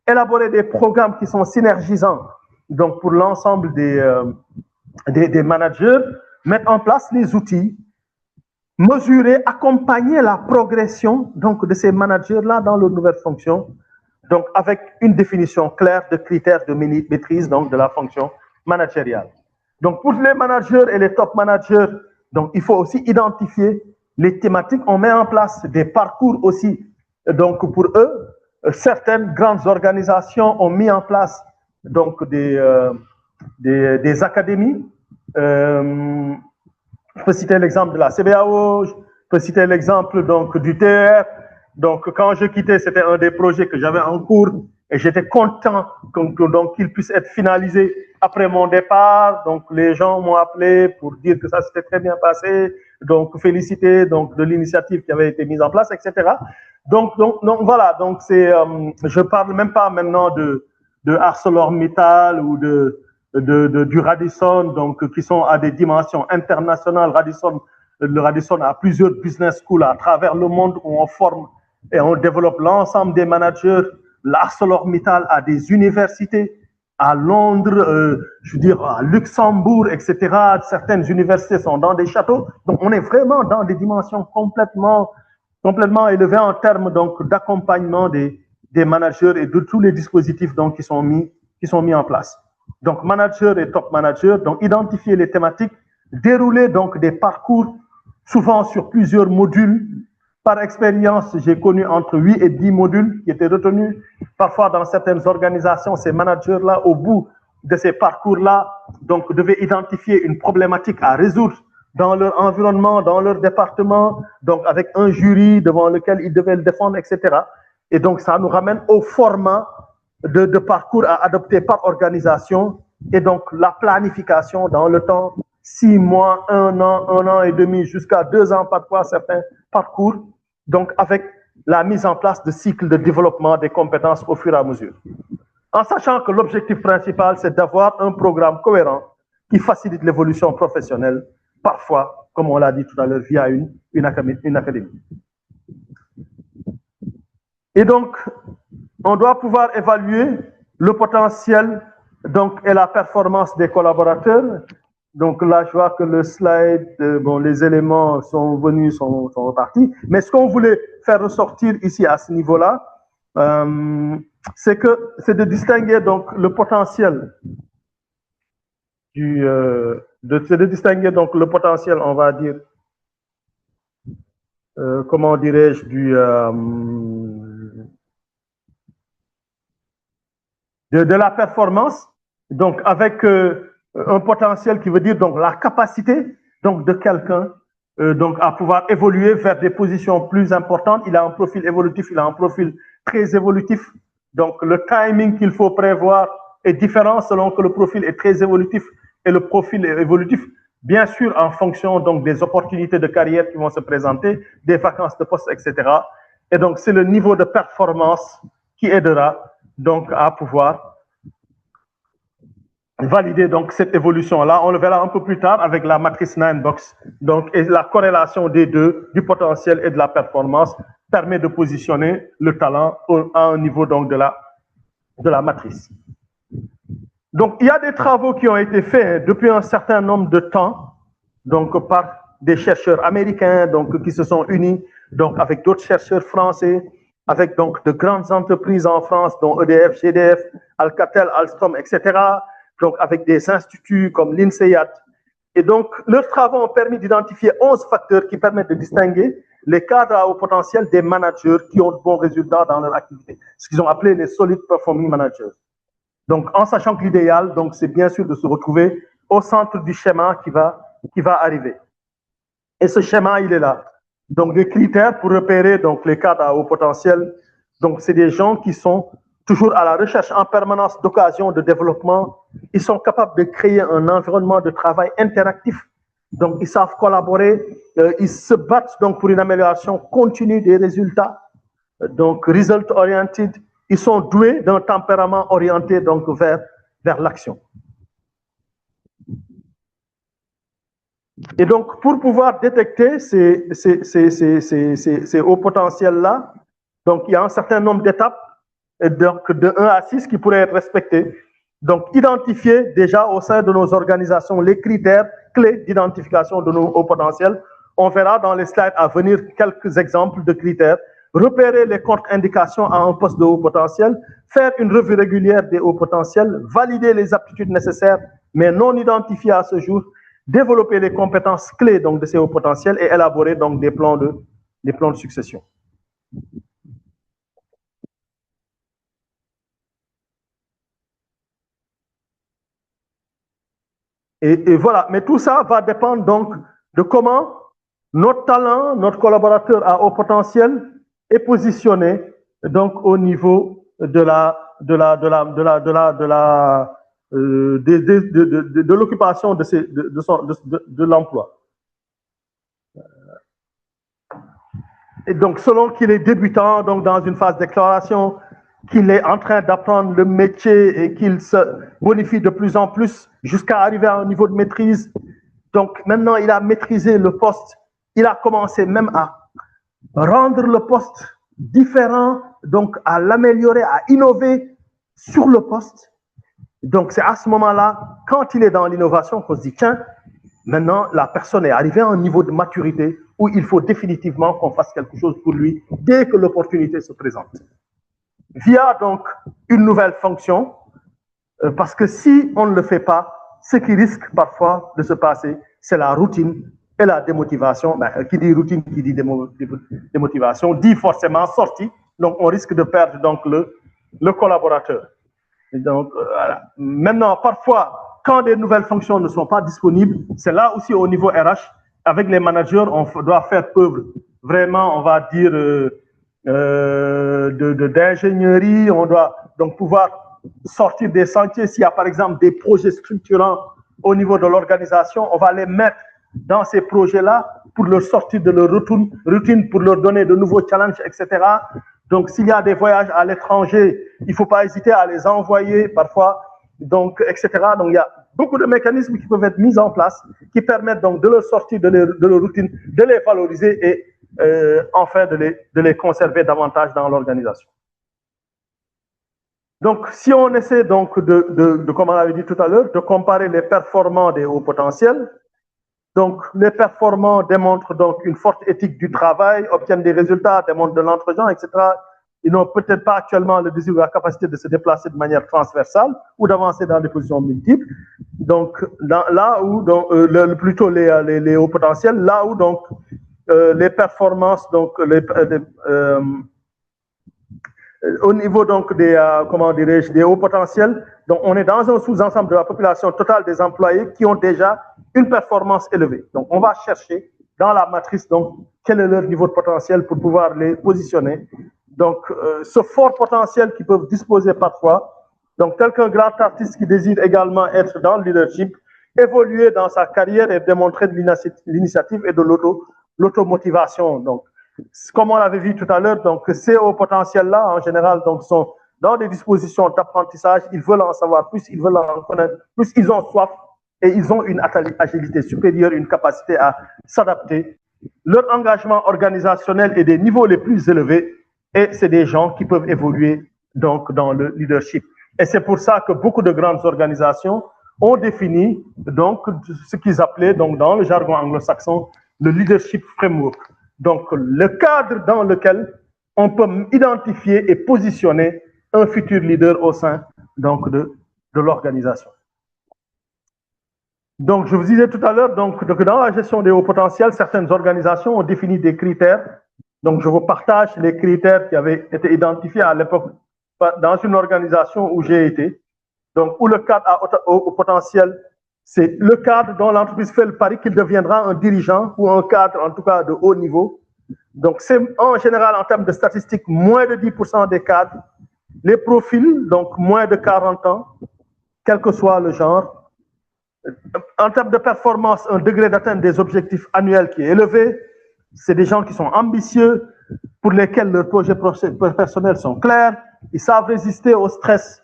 élaborer des programmes qui sont synergisants donc pour l'ensemble des managers, mettre en place les outils, mesurer, accompagner la progression donc de ces managers-là dans leurs nouvelles fonctions, donc avec une définition claire de critères de maîtrise donc de la fonction managériale. Donc pour les managers et les top managers, donc il faut aussi identifier les thématiques. On met en place des parcours aussi donc pour eux. Certaines grandes organisations ont mis en place donc des académies. Je peux citer l'exemple de la CBAO, je peux citer l'exemple donc du TER. Donc, quand je quittais, c'était un des projets que j'avais en cours et j'étais content qu'il puisse être finalisé après mon départ. Donc, les gens m'ont appelé pour dire que ça s'était très bien passé, donc féliciter donc de l'initiative qui avait été mise en place, etc. Donc voilà. Donc c'est, je parle même pas maintenant de ArcelorMittal ou du Radisson, donc qui sont à des dimensions internationales. Le Radisson a plusieurs business schools à travers le monde où on forme et on développe l'ensemble des managers. L'ArcelorMittal a des universités à Londres, je veux dire à Luxembourg, etc. Certaines universités sont dans des châteaux. Donc on est vraiment dans des dimensions complètement élevées en termes donc d'accompagnement des managers et de tous les dispositifs donc qui sont mis en place. Donc manager et top manager, donc identifier les thématiques, dérouler donc des parcours souvent sur plusieurs modules. Par expérience, j'ai connu entre 8 et 10 modules qui étaient retenus. Parfois, dans certaines organisations, ces managers-là, au bout de ces parcours-là, donc, devaient identifier une problématique à résoudre dans leur environnement, dans leur département, donc avec un jury devant lequel ils devaient le défendre, etc. Et donc, ça nous ramène au format de parcours à adopter par organisation et donc la planification dans le temps, 6 mois, 1 an et demi, jusqu'à 2 ans parfois, certains parcours, donc avec la mise en place de cycles de développement des compétences au fur et à mesure. En sachant que l'objectif principal, c'est d'avoir un programme cohérent qui facilite l'évolution professionnelle, parfois, comme on l'a dit tout à l'heure, via une académie. Et donc, on doit pouvoir évaluer le potentiel donc, et la performance des collaborateurs. Donc là, je vois que le slide, les éléments sont venus, sont repartis. Mais ce qu'on voulait faire ressortir ici à ce niveau-là, c'est de distinguer donc le potentiel de distinguer donc le potentiel, on va dire, comment dirais-je, de la performance, donc avec un potentiel qui veut dire donc la capacité donc de quelqu'un donc à pouvoir évoluer vers des positions plus importantes. Il a un profil évolutif, il a un profil très évolutif. Donc le timing qu'il faut prévoir est différent selon que le profil est très évolutif et le profil est évolutif, bien sûr, en fonction donc des opportunités de carrière qui vont se présenter, des vacances de poste, etc. Et donc, c'est le niveau de performance qui aidera donc à pouvoir valider donc cette évolution-là. On le verra un peu plus tard avec la matrice 9-box. Donc, et la corrélation des deux, du potentiel et de la performance, permet de positionner le talent à un niveau donc de la matrice. Donc, il y a des travaux qui ont été faits depuis un certain nombre de temps, donc par des chercheurs américains, donc qui se sont unis, donc avec d'autres chercheurs français, avec donc de grandes entreprises en France, dont EDF, GDF, Alcatel, Alstom, etc. Donc avec des instituts comme l'INSEAD. Et donc, leurs travaux ont permis d'identifier 11 facteurs qui permettent de distinguer les cadres à haut potentiel des managers qui ont de bons résultats dans leur activité, ce qu'ils ont appelé les solid performing managers. Donc, en sachant que l'idéal, donc, c'est bien sûr de se retrouver au centre du schéma qui va arriver. Et ce schéma, il est là. Donc, des critères pour repérer donc, les cadres à haut potentiel. Donc, c'est des gens qui sont toujours à la recherche en permanence d'occasions de développement. Ils sont capables de créer un environnement de travail interactif. Donc, ils savent collaborer. Ils se battent donc pour une amélioration continue des résultats. Donc, result-oriented. Ils sont doués d'un tempérament orienté donc vers l'action. Et donc, pour pouvoir détecter ces hauts potentiels-là, donc il y a un certain nombre d'étapes, donc de 1 à 6 qui pourraient être respectées. Donc, identifier déjà au sein de nos organisations les critères clés d'identification de nos hauts potentiels. On verra dans les slides à venir quelques exemples de critères. Repérer les contre-indications à un poste de haut potentiel, faire une revue régulière des hauts potentiels, valider les aptitudes nécessaires mais non identifiées à ce jour, développer les compétences clés donc, de ces hauts potentiels et élaborer donc, des plans de succession. Et voilà, mais tout ça va dépendre donc de comment notre talent, notre collaborateur à haut potentiel est positionné donc au niveau de l'occupation de l'emploi. Et donc, selon qu'il est débutant donc dans une phase d'exploration, qu'il est en train d'apprendre le métier et qu'il se bonifie de plus en plus jusqu'à arriver à un niveau de maîtrise. Donc, maintenant, il a maîtrisé le poste. Il a commencé même à rendre le poste différent, donc à l'améliorer, à innover sur le poste. Donc, c'est à ce moment-là, quand il est dans l'innovation, qu'on se dit, tiens, maintenant, la personne est arrivée à un niveau de maturité où il faut définitivement qu'on fasse quelque chose pour lui dès que l'opportunité se présente. Via donc une nouvelle fonction, parce que si on ne le fait pas, ce qui risque parfois de se passer, c'est la routine et la démotivation. Qui dit routine, qui dit démotivation, dit forcément sortie. Donc, on risque de perdre donc le collaborateur. Et donc, voilà. Maintenant, parfois, quand des nouvelles fonctions ne sont pas disponibles, c'est là aussi au niveau RH, avec les managers, on doit faire preuve vraiment, on va dire, d'ingénierie. On doit donc pouvoir sortir des sentiers. S'il y a par exemple des projets structurants au niveau de l'organisation, on va les mettre dans ces projets-là pour leur sortir de leur routine, pour leur donner de nouveaux challenges, etc. Donc, s'il y a des voyages à l'étranger, il ne faut pas hésiter à les envoyer parfois, donc, etc. Donc, il y a beaucoup de mécanismes qui peuvent être mis en place, qui permettent donc de leur sortir de leur routine, de les valoriser et enfin de les conserver davantage dans l'organisation. Donc, si on essaie donc comme on l'avait dit tout à l'heure, de comparer les performants des hauts potentiels, donc les performants démontrent donc une forte éthique du travail, obtiennent des résultats, démontrent de l'entre-gens, etc. Ils n'ont peut-être pas actuellement le désir ou la capacité de se déplacer de manière transversale ou d'avancer dans des positions multiples. Donc, là où, plutôt les hauts potentiels, là où donc les performances, donc au niveau donc des des hauts potentiels, donc on est dans un sous-ensemble de la population totale des employés qui ont déjà une performance élevée. Donc on va chercher dans la matrice donc quel est leur niveau de potentiel pour pouvoir les positionner. Donc ce fort potentiel qu'ils peuvent disposer parfois Donc, tel qu'un grand artiste qui désire également être dans le leadership, évoluer dans sa carrière et démontrer de l'initiative et de l'automotivation. Donc, comme on l'avait vu tout à l'heure, donc ces hauts potentiels-là, en général, donc, sont dans des dispositions d'apprentissage, ils veulent en savoir plus, ils veulent en connaître plus, ils ont soif et ils ont une agilité supérieure, une capacité à s'adapter. Leur engagement organisationnel est des niveaux les plus élevés et c'est des gens qui peuvent évoluer donc dans le leadership. Et c'est pour ça que beaucoup de grandes organisations ont défini donc ce qu'ils appelaient donc dans le jargon anglo-saxon le leadership framework. Donc le cadre dans lequel on peut identifier et positionner un futur leader au sein donc de l'organisation. Donc je vous disais tout à l'heure donc que dans la gestion des hauts potentiels, certaines organisations ont défini des critères. Donc je vous partage les critères qui avaient été identifiés à l'époque dans une organisation où j'ai été. Donc, où le cadre à haut potentiel, c'est le cadre dont l'entreprise fait le pari qu'il deviendra un dirigeant ou un cadre, en tout cas, de haut niveau. Donc, c'est en général, en termes de statistiques, moins de 10% des cadres. Les profils, donc moins de 40 ans, quel que soit le genre. En termes de performance, un degré d'atteinte des objectifs annuels qui est élevé. C'est des gens qui sont ambitieux, pour lesquels leurs projets personnels sont clairs. Ils savent résister au stress.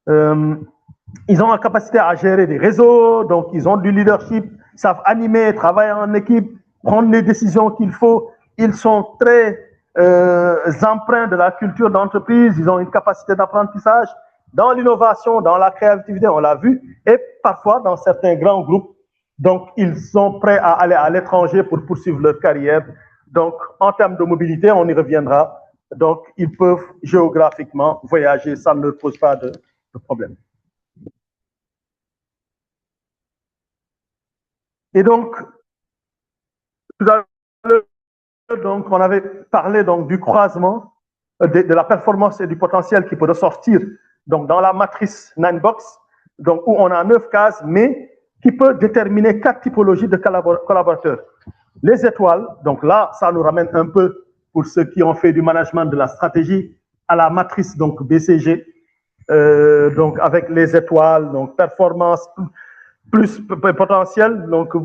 Ils ont la capacité à gérer des réseaux, donc ils ont du leadership, savent animer, travailler en équipe, prendre les décisions qu'il faut. Ils sont très empreints de la culture d'entreprise, ils ont une capacité d'apprentissage dans l'innovation, dans la créativité, on l'a vu, et parfois dans certains grands groupes. Donc, ils sont prêts à aller à l'étranger pour poursuivre leur carrière. Donc, en termes de mobilité, on y reviendra. Donc, ils peuvent géographiquement voyager, ça ne leur pose pas de problème. Et donc, tout à l'heure, donc, on avait parlé donc, du croisement de la performance et du potentiel qui peut ressortir donc, dans la matrice 9box, donc, où on a 9 cases, mais qui peut déterminer 4 typologies de collaborateurs. Les étoiles, donc là, ça nous ramène un peu, pour ceux qui ont fait du management de la stratégie, à la matrice donc BCG, donc avec les étoiles, donc performance plus potentiel, donc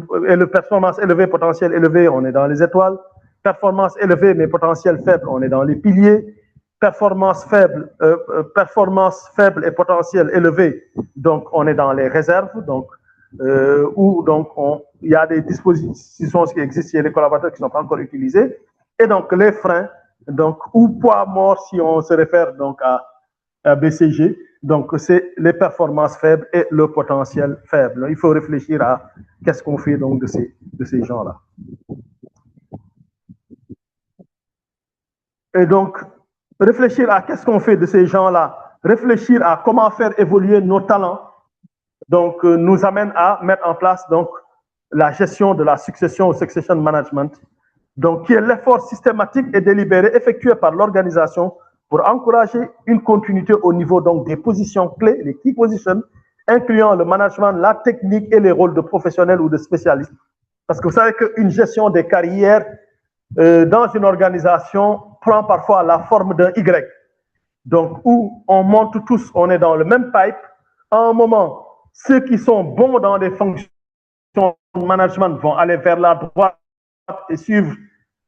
performance élevée, potentiel élevé, on est dans les étoiles. Performance élevée mais potentiel faible, on est dans les piliers. Performance faible et potentiel élevé, donc on est dans les réserves, donc où donc il y a des dispositions qui existent, il y a des collaborateurs qui ne sont pas encore utilisés, et donc les freins, donc ou poids mort si on se réfère donc à BCG, donc c'est les performances faibles et le potentiel faible. Il faut réfléchir à qu'est-ce qu'on fait donc de ces gens-là. Et donc, réfléchir à qu'est-ce qu'on fait de ces gens-là, réfléchir à comment faire évoluer nos talents, donc nous amène à mettre en place donc la gestion de la succession ou succession management, donc qui est l'effort systématique et délibéré effectué par l'organisation pour encourager une continuité au niveau donc des positions clés, les key positions, incluant le management, la technique et les rôles de professionnels ou de spécialistes. Parce que vous savez qu'une gestion des carrières dans une organisation prend parfois la forme d'un Y. Donc, où on monte tous, on est dans le même pipe. À un moment, ceux qui sont bons dans des fonctions de management vont aller vers la droite et suivre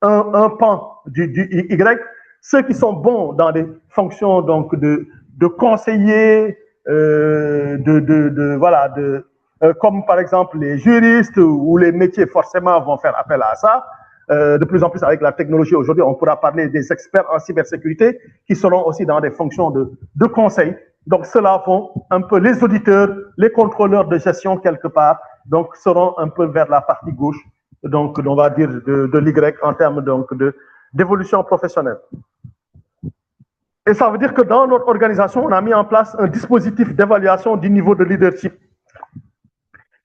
un pan du Y. Ceux qui sont bons dans des fonctions donc de conseillers, comme par exemple les juristes ou les métiers forcément vont faire appel à ça. De plus en plus avec la technologie aujourd'hui, on pourra parler des experts en cybersécurité qui seront aussi dans des fonctions de conseil. Donc, ceux-là vont un peu les auditeurs, les contrôleurs de gestion quelque part, donc seront un peu vers la partie gauche, donc on va dire de l'Y en termes donc d'évolution professionnelle. Et ça veut dire que dans notre organisation, on a mis en place un dispositif d'évaluation du niveau de leadership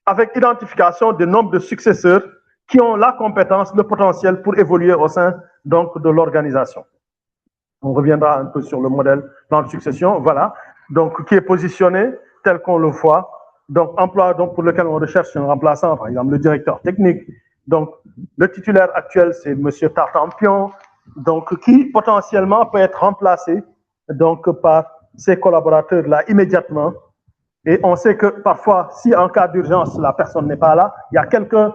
avec identification du nombre de successeurs qui ont la compétence, le potentiel pour évoluer au sein donc, de l'organisation. On reviendra un peu sur le modèle dans la succession, voilà, donc qui est positionné tel qu'on le voit, donc emploi donc, pour lequel on recherche un remplaçant, par exemple le directeur technique. Donc le titulaire actuel, c'est M. Tartampion, donc qui potentiellement peut être remplacé donc, par ces collaborateurs-là immédiatement. Et on sait que parfois, si en cas d'urgence, la personne n'est pas là, il y a quelqu'un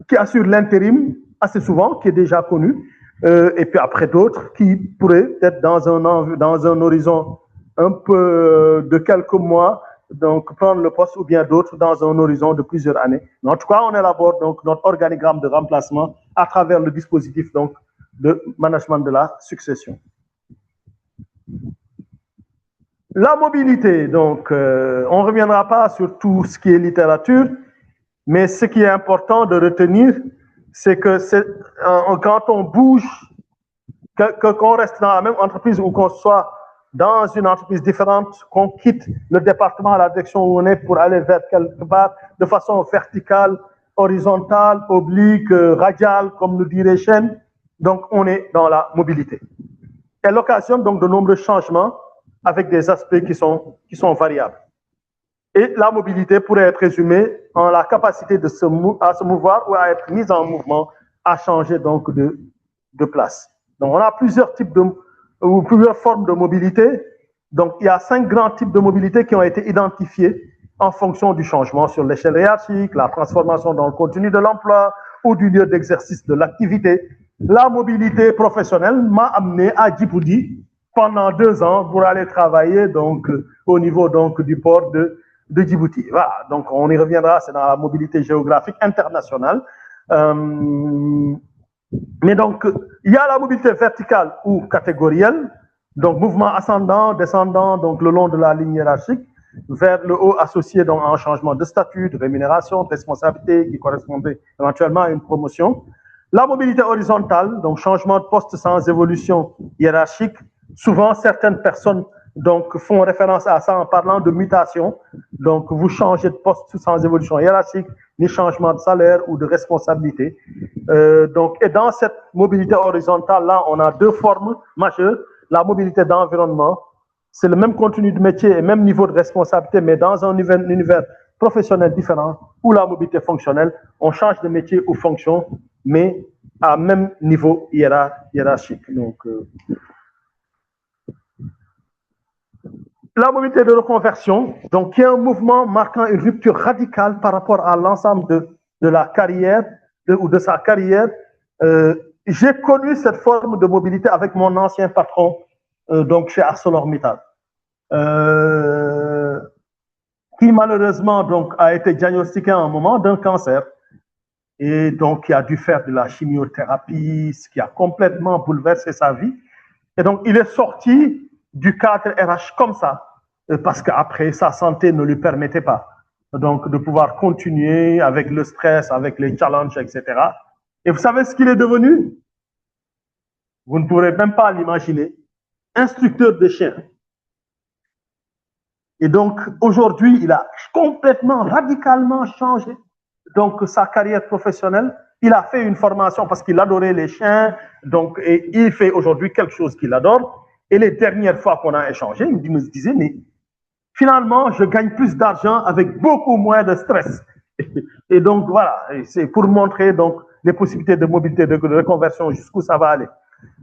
qui assure l'intérim assez souvent, qui est déjà connu, et puis après d'autres qui pourraient être dans un horizon un peu de quelques mois, donc prendre le poste, ou bien d'autres dans un horizon de plusieurs années. Mais en tout cas, on élabore donc notre organigramme de remplacement à travers le dispositif donc de management de la succession. La mobilité, donc, on ne reviendra pas sur tout ce qui est littérature, mais ce qui est important de retenir, c'est que quand on bouge, qu'on reste dans la même entreprise ou qu'on soit dans une entreprise différente, qu'on quitte le département à la direction où on est pour aller vers quelque part de façon verticale, horizontale, oblique, radiale, comme le dirait Chen, donc on est dans la mobilité. Elle occasionne donc de nombreux changements avec des aspects qui sont variables. Et la mobilité pourrait être résumée en la capacité à se mouvoir ou à être mise en mouvement, à changer donc de place. Donc on a plusieurs formes de mobilité. Donc il y a 5 grands types de mobilité qui ont été identifiés en fonction du changement sur l'échelle hiérarchique, la transformation dans le contenu de l'emploi ou du lieu d'exercice de l'activité. La mobilité professionnelle m'a amené à Djibouti pendant 2 ans pour aller travailler donc au niveau donc du port de Djibouti. Voilà, donc on y reviendra, c'est dans la mobilité géographique internationale. Mais donc, il y a la mobilité verticale ou catégorielle, donc mouvement ascendant, descendant, donc le long de la ligne hiérarchique, vers le haut associé donc à un changement de statut, de rémunération, de responsabilité qui correspondait éventuellement à une promotion. La mobilité horizontale, donc changement de poste sans évolution hiérarchique. Souvent, certaines personnes donc, font référence à ça en parlant de mutation. Donc, vous changez de poste sans évolution hiérarchique, ni changement de salaire ou de responsabilité. Et dans cette mobilité horizontale-là, on a 2 formes majeures. La mobilité d'environnement, c'est le même contenu de métier et même niveau de responsabilité, mais dans un univers professionnel différent, ou la mobilité fonctionnelle, on change de métier ou fonction, mais à même niveau hiérarchique. Donc, la mobilité de reconversion, donc qui est un mouvement marquant une rupture radicale par rapport à l'ensemble de la carrière ou de sa carrière. J'ai connu cette forme de mobilité avec mon ancien patron, donc chez ArcelorMittal, qui malheureusement donc a été diagnostiqué à un moment d'un cancer et donc qui a dû faire de la chimiothérapie, ce qui a complètement bouleversé sa vie. Et donc il est sorti du cadre RH comme ça, parce qu'après, sa santé ne lui permettait pas donc de pouvoir continuer avec le stress, avec les challenges, etc. Et vous savez ce qu'il est devenu? Vous ne pourrez même pas l'imaginer. Instructeur de chiens. Et donc, aujourd'hui, il a complètement, radicalement changé donc sa carrière professionnelle. Il a fait une formation parce qu'il adorait les chiens, donc, et il fait aujourd'hui quelque chose qu'il adore. Et les dernières fois qu'on a échangé, il me disait, mais finalement, je gagne plus d'argent avec beaucoup moins de stress. Et donc, voilà, c'est pour montrer donc les possibilités de mobilité, de reconversion, jusqu'où ça va aller.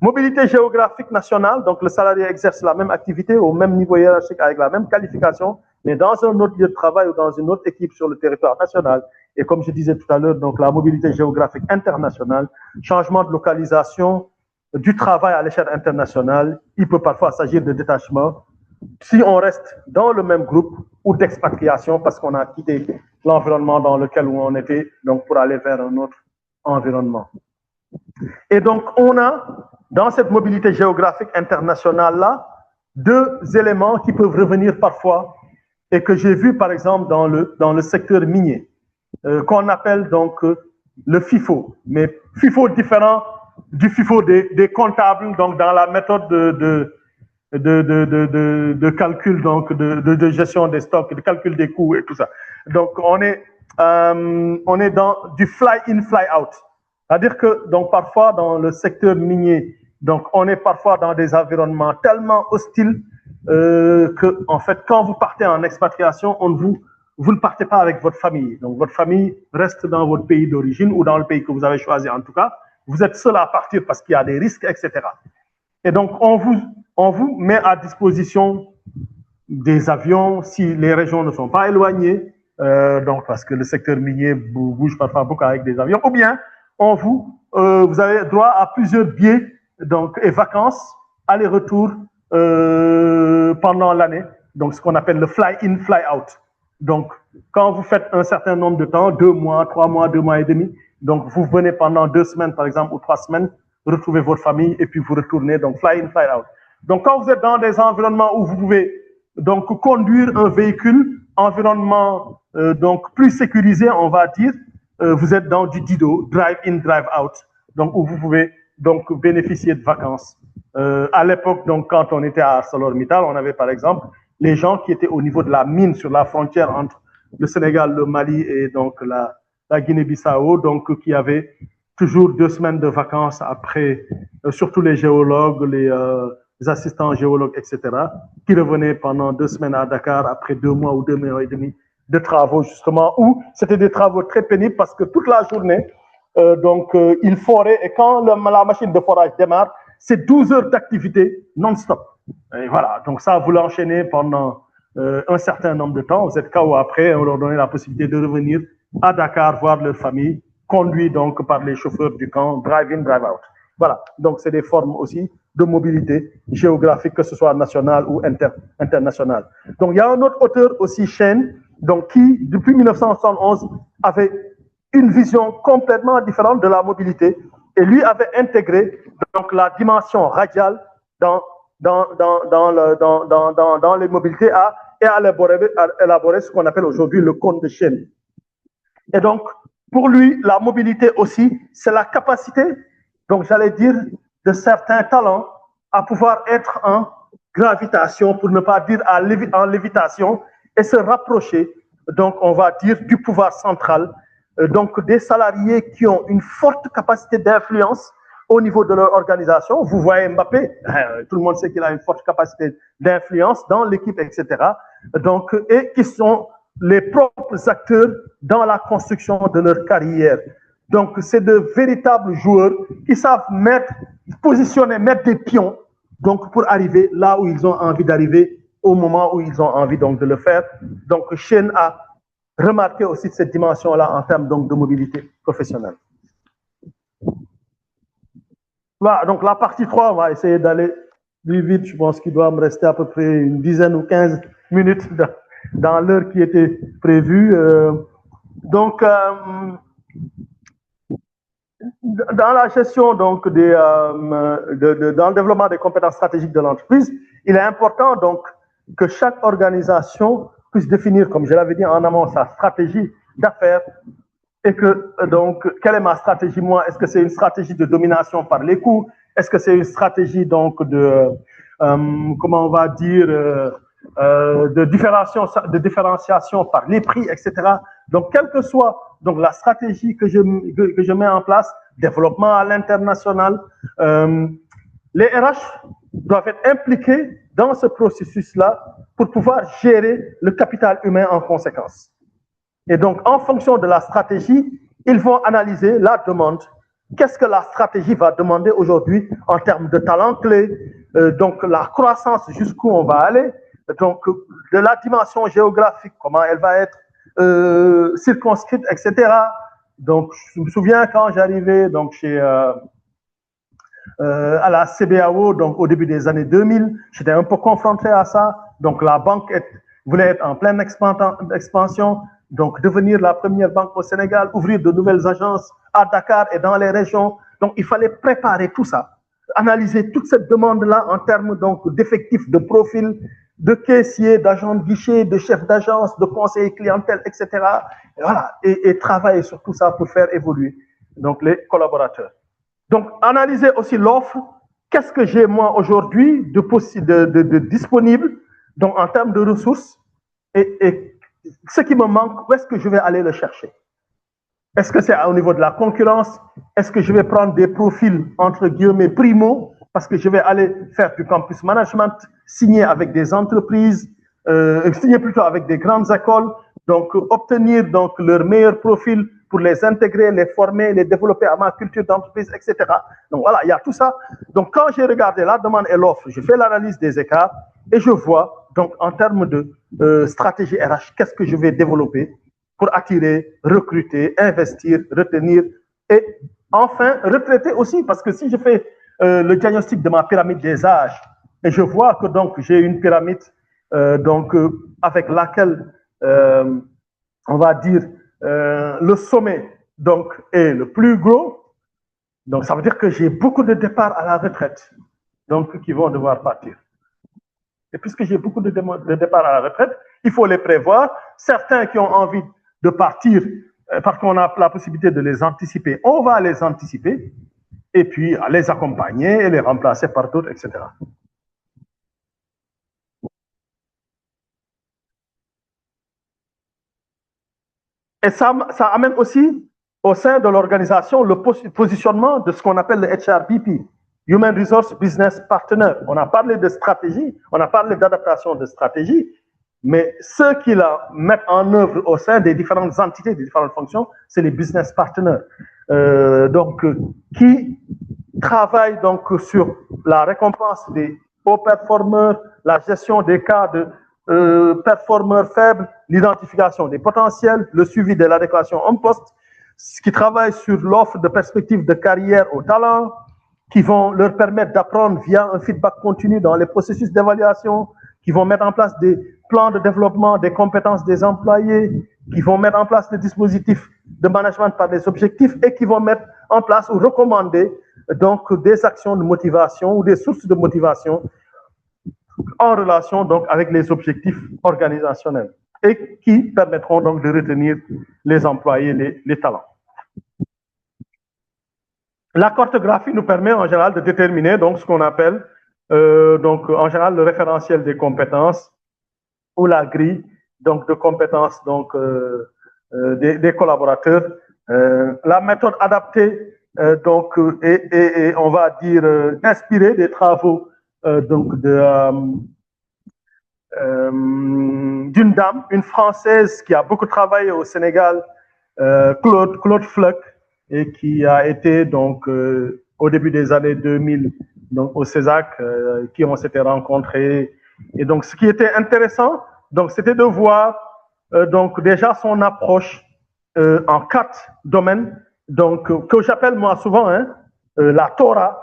Mobilité géographique nationale, donc le salarié exerce la même activité au même niveau hiérarchique avec la même qualification, mais dans un autre lieu de travail ou dans une autre équipe sur le territoire national. Et comme je disais tout à l'heure, donc la mobilité géographique internationale, changement de localisation du travail à l'échelle internationale, il peut parfois s'agir de détachement si on reste dans le même groupe ou d'expatriation parce qu'on a quitté l'environnement dans lequel on était donc pour aller vers un autre environnement. Et donc, on a, dans cette mobilité géographique internationale-là, 2 éléments qui peuvent revenir parfois et que j'ai vu, par exemple, dans le secteur minier, qu'on appelle donc le FIFO. Mais FIFO différent du FIFO des comptables, donc dans la méthode de calcul, donc de gestion des stocks, de calcul des coûts et tout ça. Donc, on est dans du fly-in, fly-out. C'est-à-dire que, donc, parfois, dans le secteur minier, donc, on est parfois dans des environnements tellement hostiles que, en fait, quand vous partez en expatriation, vous ne partez pas avec votre famille. Donc, votre famille reste dans votre pays d'origine ou dans le pays que vous avez choisi, en tout cas. Vous êtes seul à partir parce qu'il y a des risques, etc. Et donc, on on vous met à disposition des avions si les régions ne sont pas éloignées, donc parce que le secteur minier bouge parfois beaucoup avec des avions, ou bien vous avez droit à plusieurs billets donc, et vacances, aller-retour pendant l'année, donc ce qu'on appelle le fly-in, fly-out. Donc, quand vous faites un certain nombre de temps, 2 mois, 3 mois, 2 mois et demi, donc vous venez pendant 2 semaines, par exemple, ou 3 semaines, retrouver votre famille et puis vous retournez, donc fly-in, fly-out. Donc, quand vous êtes dans des environnements où vous pouvez donc conduire un véhicule, environnement donc plus sécurisé, on va dire, vous êtes dans du DIDO, drive-in, drive-out, donc où vous pouvez donc bénéficier de vacances. À l'époque, donc quand on était à ArcelorMittal, on avait par exemple les gens qui étaient au niveau de la mine sur la frontière entre le Sénégal, le Mali et donc la Guinée-Bissau, donc qui avaient toujours 2 semaines de vacances après, surtout les géologues, les assistants géologues, etc., qui revenaient pendant 2 semaines à Dakar après 2 mois ou 2 mois et demi de travaux, justement, où c'était des travaux très pénibles parce que toute la journée, ils foraient et quand la machine de forage démarre, c'est 12 heures d'activité non-stop. Et voilà, donc ça, vous l'enchaînez pendant un certain nombre de temps. Vous êtes KO après, on leur donnait la possibilité de revenir à Dakar voir leur famille, conduits donc par les chauffeurs du camp, drive-in, drive-out. Voilà, donc c'est des formes aussi de mobilité géographique, que ce soit nationale ou internationale. Donc il y a un autre auteur aussi, Chen, donc qui, depuis 1971, avait une vision complètement différente de la mobilité et lui avait intégré donc la dimension radiale dans les mobilités et à élaborer ce qu'on appelle aujourd'hui le cône de Chen. Et donc, pour lui, la mobilité aussi, c'est la capacité, donc j'allais dire, de certains talents à pouvoir être en gravitation, pour ne pas dire en lévitation, et se rapprocher, donc on va dire, du pouvoir central. Donc des salariés qui ont une forte capacité d'influence au niveau de leur organisation. Vous voyez Mbappé, tout le monde sait qu'il a une forte capacité d'influence dans l'équipe, etc. Donc, et qui sont les propres acteurs dans la construction de leur carrière. Donc, c'est de véritables joueurs qui savent positionner, mettre des pions, donc pour arriver là où ils ont envie d'arriver, au moment où ils ont envie donc de le faire. Donc, Chen a remarqué aussi cette dimension-là en termes donc de mobilité professionnelle. Voilà, donc la partie 3, on va essayer d'aller plus vite. Je pense qu'il doit me rester à peu près une dizaine ou 15 minutes dans l'heure qui était prévue. Donc, dans la gestion donc dans le développement des compétences stratégiques de l'entreprise, il est important donc que chaque organisation puisse définir, comme je l'avais dit en amont, sa stratégie d'affaires et que donc quelle est ma stratégie moi? Est-ce que c'est une stratégie de domination par les coûts? Est-ce que c'est une stratégie donc de comment on va dire de différenciation par les prix, etc. Donc quelle que soit donc la stratégie que je mets en place, développement à l'international, les RH doivent être impliqués dans ce processus-là pour pouvoir gérer le capital humain en conséquence. Et donc, en fonction de la stratégie, ils vont analyser la demande. Qu'est-ce que la stratégie va demander aujourd'hui en termes de talents clés, donc la croissance, jusqu'où on va aller, donc de la dimension géographique, comment elle va être circonscrite, etc. Donc, je me souviens quand j'arrivais donc à la CBAO, donc au début des années 2000, j'étais un peu confronté à ça. Donc, la banque voulait être en pleine expansion. Donc, devenir la première banque au Sénégal, ouvrir de nouvelles agences à Dakar et dans les régions. Donc, il fallait préparer tout ça, analyser toute cette demande-là en termes donc d'effectifs, de profils, de caissiers, d'agents de guichet, de chefs d'agence, de conseillers clientèle, etc. Et voilà, et travailler sur tout ça pour faire évoluer donc les collaborateurs. Donc, analyser aussi l'offre. Qu'est-ce que j'ai moi aujourd'hui de disponible donc en termes de ressources et ce qui me manque, où est-ce que je vais aller le chercher? Est-ce que c'est au niveau de la concurrence? Est-ce que je vais prendre des profils, entre guillemets, primo, parce que je vais aller faire du campus management, signer avec des entreprises, signer plutôt avec des grandes écoles, donc obtenir donc leur meilleur profil pour les intégrer, les former, les développer à ma culture d'entreprise, etc. Donc voilà, il y a tout ça. Donc quand j'ai regardé la demande et l'offre, je fais l'analyse des écarts et je vois, donc en termes de stratégie RH, qu'est-ce que je vais développer pour attirer, recruter, investir, retenir et enfin recruter aussi, parce que si je fais le diagnostic de ma pyramide des âges et je vois que donc j'ai une pyramide avec laquelle on va dire le sommet donc est le plus gros, donc ça veut dire que j'ai beaucoup de départs à la retraite donc qui vont devoir partir. Et puisque j'ai beaucoup de départs à la retraite, il faut les prévoir. Certains qui ont envie de partir parce qu'on a la possibilité de les anticiper, on va les anticiper et puis les accompagner et les remplacer par d'autres, etc. Et ça amène aussi au sein de l'organisation le positionnement de ce qu'on appelle le HRBP, Human Resource Business Partner. On a parlé de stratégie, on a parlé d'adaptation de stratégie, mais ceux qui la mettent en œuvre au sein des différentes entités, des différentes fonctions, c'est les business partners. Qui travaillent donc sur la récompense des hauts performeurs, la gestion des cas de performeurs faibles, l'identification des potentiels, le suivi de l'adéquation en poste, qui travaillent sur l'offre de perspectives de carrière aux talents, qui vont leur permettre d'apprendre via un feedback continu dans les processus d'évaluation, qui vont mettre en place des plans de développement des compétences des employés, qui vont mettre en place des dispositifs de management par des objectifs et qui vont mettre en place ou recommander donc des actions de motivation ou des sources de motivation en relation donc avec les objectifs organisationnels et qui permettront donc de retenir les employés, les talents. La cartographie nous permet en général de déterminer donc ce qu'on appelle donc en général le référentiel des compétences ou la grille donc de compétences donc des collaborateurs. La méthode adaptée donc et on va dire inspirée des travaux donc d'une dame, une Française qui a beaucoup travaillé au Sénégal, Claude Fluck, et qui a été donc au début des années 2000 donc au CESAC, qui on s'était rencontrés. Et donc ce qui était intéressant, donc c'était de voir donc déjà son approche en 4 domaines, donc que j'appelle moi souvent la Torah,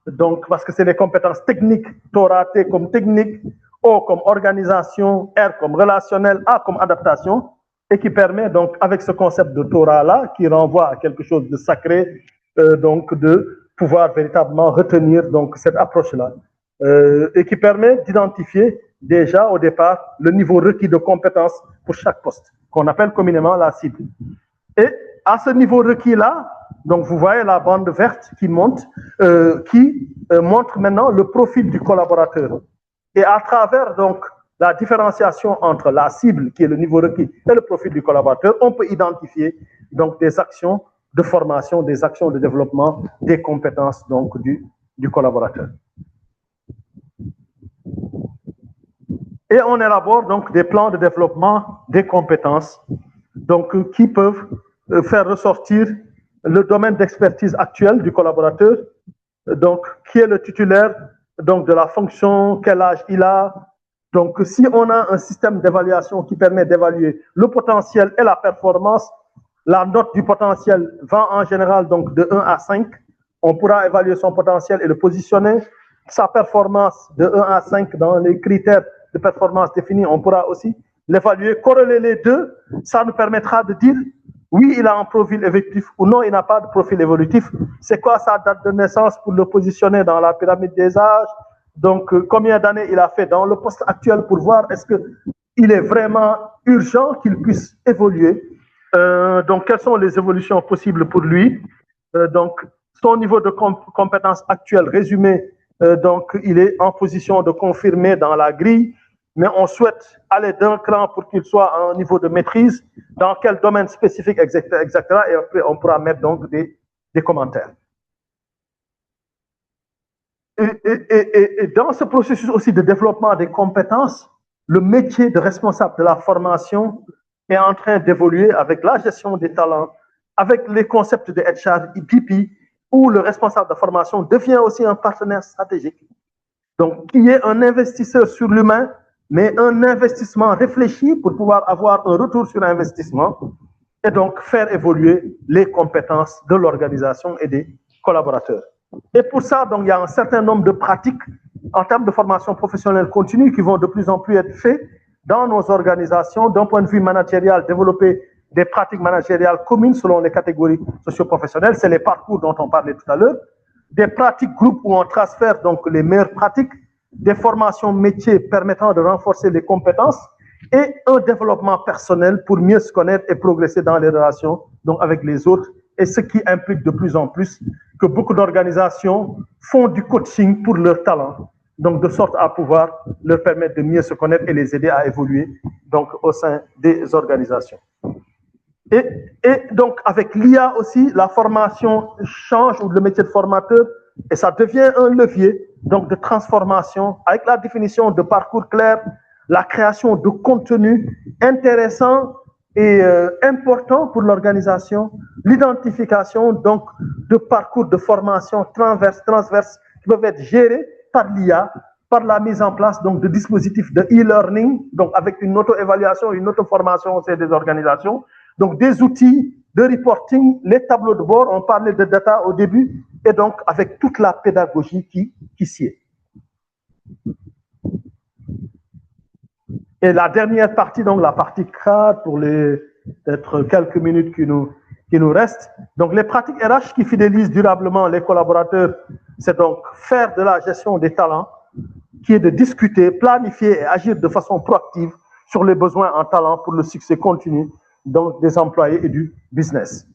donc parce que c'est les compétences techniques, Torah T comme technique, O comme organisation, R comme relationnel, A comme adaptation, et qui permet donc avec ce concept de Torah-là, qui renvoie à quelque chose de sacré, donc de pouvoir véritablement retenir donc cette approche-là, et qui permet d'identifier déjà au départ le niveau requis de compétences pour chaque poste, qu'on appelle communément la cible. Et à ce niveau requis-là, donc vous voyez la bande verte qui monte, qui montre maintenant le profil du collaborateur. Et à travers donc la différenciation entre la cible, qui est le niveau requis, et le profil du collaborateur, on peut identifier donc des actions de formation, des actions de développement des compétences donc du collaborateur. Et on élabore donc des plans de développement des compétences donc qui peuvent faire ressortir le domaine d'expertise actuel du collaborateur, donc qui est le titulaire donc de la fonction, quel âge il a. Donc si on a un système d'évaluation qui permet d'évaluer le potentiel et la performance, la note du potentiel va en général donc de 1 à 5. On pourra évaluer son potentiel et le positionner. Sa performance de 1 à 5 dans les critères de performance définis, on pourra aussi l'évaluer, corréler les deux. Ça nous permettra de dire oui, il a un profil évolutif ou non, il n'a pas de profil évolutif. C'est quoi sa date de naissance pour le positionner dans la pyramide des âges? Donc, combien d'années il a fait dans le poste actuel pour voir est-ce qu'il est vraiment urgent qu'il puisse évoluer. Donc, quelles sont les évolutions possibles pour lui? Donc, son niveau de compétence actuelle résumé, donc il est en position de confirmer dans la grille, mais on souhaite aller d'un cran pour qu'il soit à un niveau de maîtrise, dans quel domaine spécifique, etc. Et après, on pourra mettre donc des commentaires. Et dans ce processus aussi de développement des compétences, le métier de responsable de la formation est en train d'évoluer avec la gestion des talents, avec les concepts de HR, BP, où le responsable de formation devient aussi un partenaire stratégique. Donc, qui est un investisseur sur l'humain, mais un investissement réfléchi pour pouvoir avoir un retour sur investissement et donc faire évoluer les compétences de l'organisation et des collaborateurs. Et pour ça, donc, il y a un certain nombre de pratiques en termes de formation professionnelle continue qui vont de plus en plus être faites dans nos organisations, d'un point de vue managérial, développer des pratiques managériales communes selon les catégories socio-professionnelles. C'est les parcours dont on parlait tout à l'heure. Des pratiques groupes où on transfère donc les meilleures pratiques, des formations métiers permettant de renforcer les compétences et un développement personnel pour mieux se connaître et progresser dans les relations donc avec les autres, et ce qui implique de plus en plus que beaucoup d'organisations font du coaching pour leurs talents, donc de sorte à pouvoir leur permettre de mieux se connaître et les aider à évoluer donc au sein des organisations. Et donc avec l'IA aussi, la formation change, ou le métier de formateur, et ça devient un levier donc de transformation avec la définition de parcours clairs, la création de contenus intéressants et importants pour l'organisation, l'identification donc de parcours de formation transverses qui peuvent être gérés par l'IA, par la mise en place donc de dispositifs de e-learning, donc avec une auto-évaluation, une auto-formation au sein des organisations, donc des outils de reporting, les tableaux de bord, on parlait de data au début, et donc avec toute la pédagogie qui s'y est. Et la dernière partie, donc la partie 4, pour les peut-être quelques minutes qui nous restent. Donc les pratiques RH qui fidélisent durablement les collaborateurs, c'est donc faire de la gestion des talents, qui est de discuter, planifier et agir de façon proactive sur les besoins en talent pour le succès continu donc des employés et du business.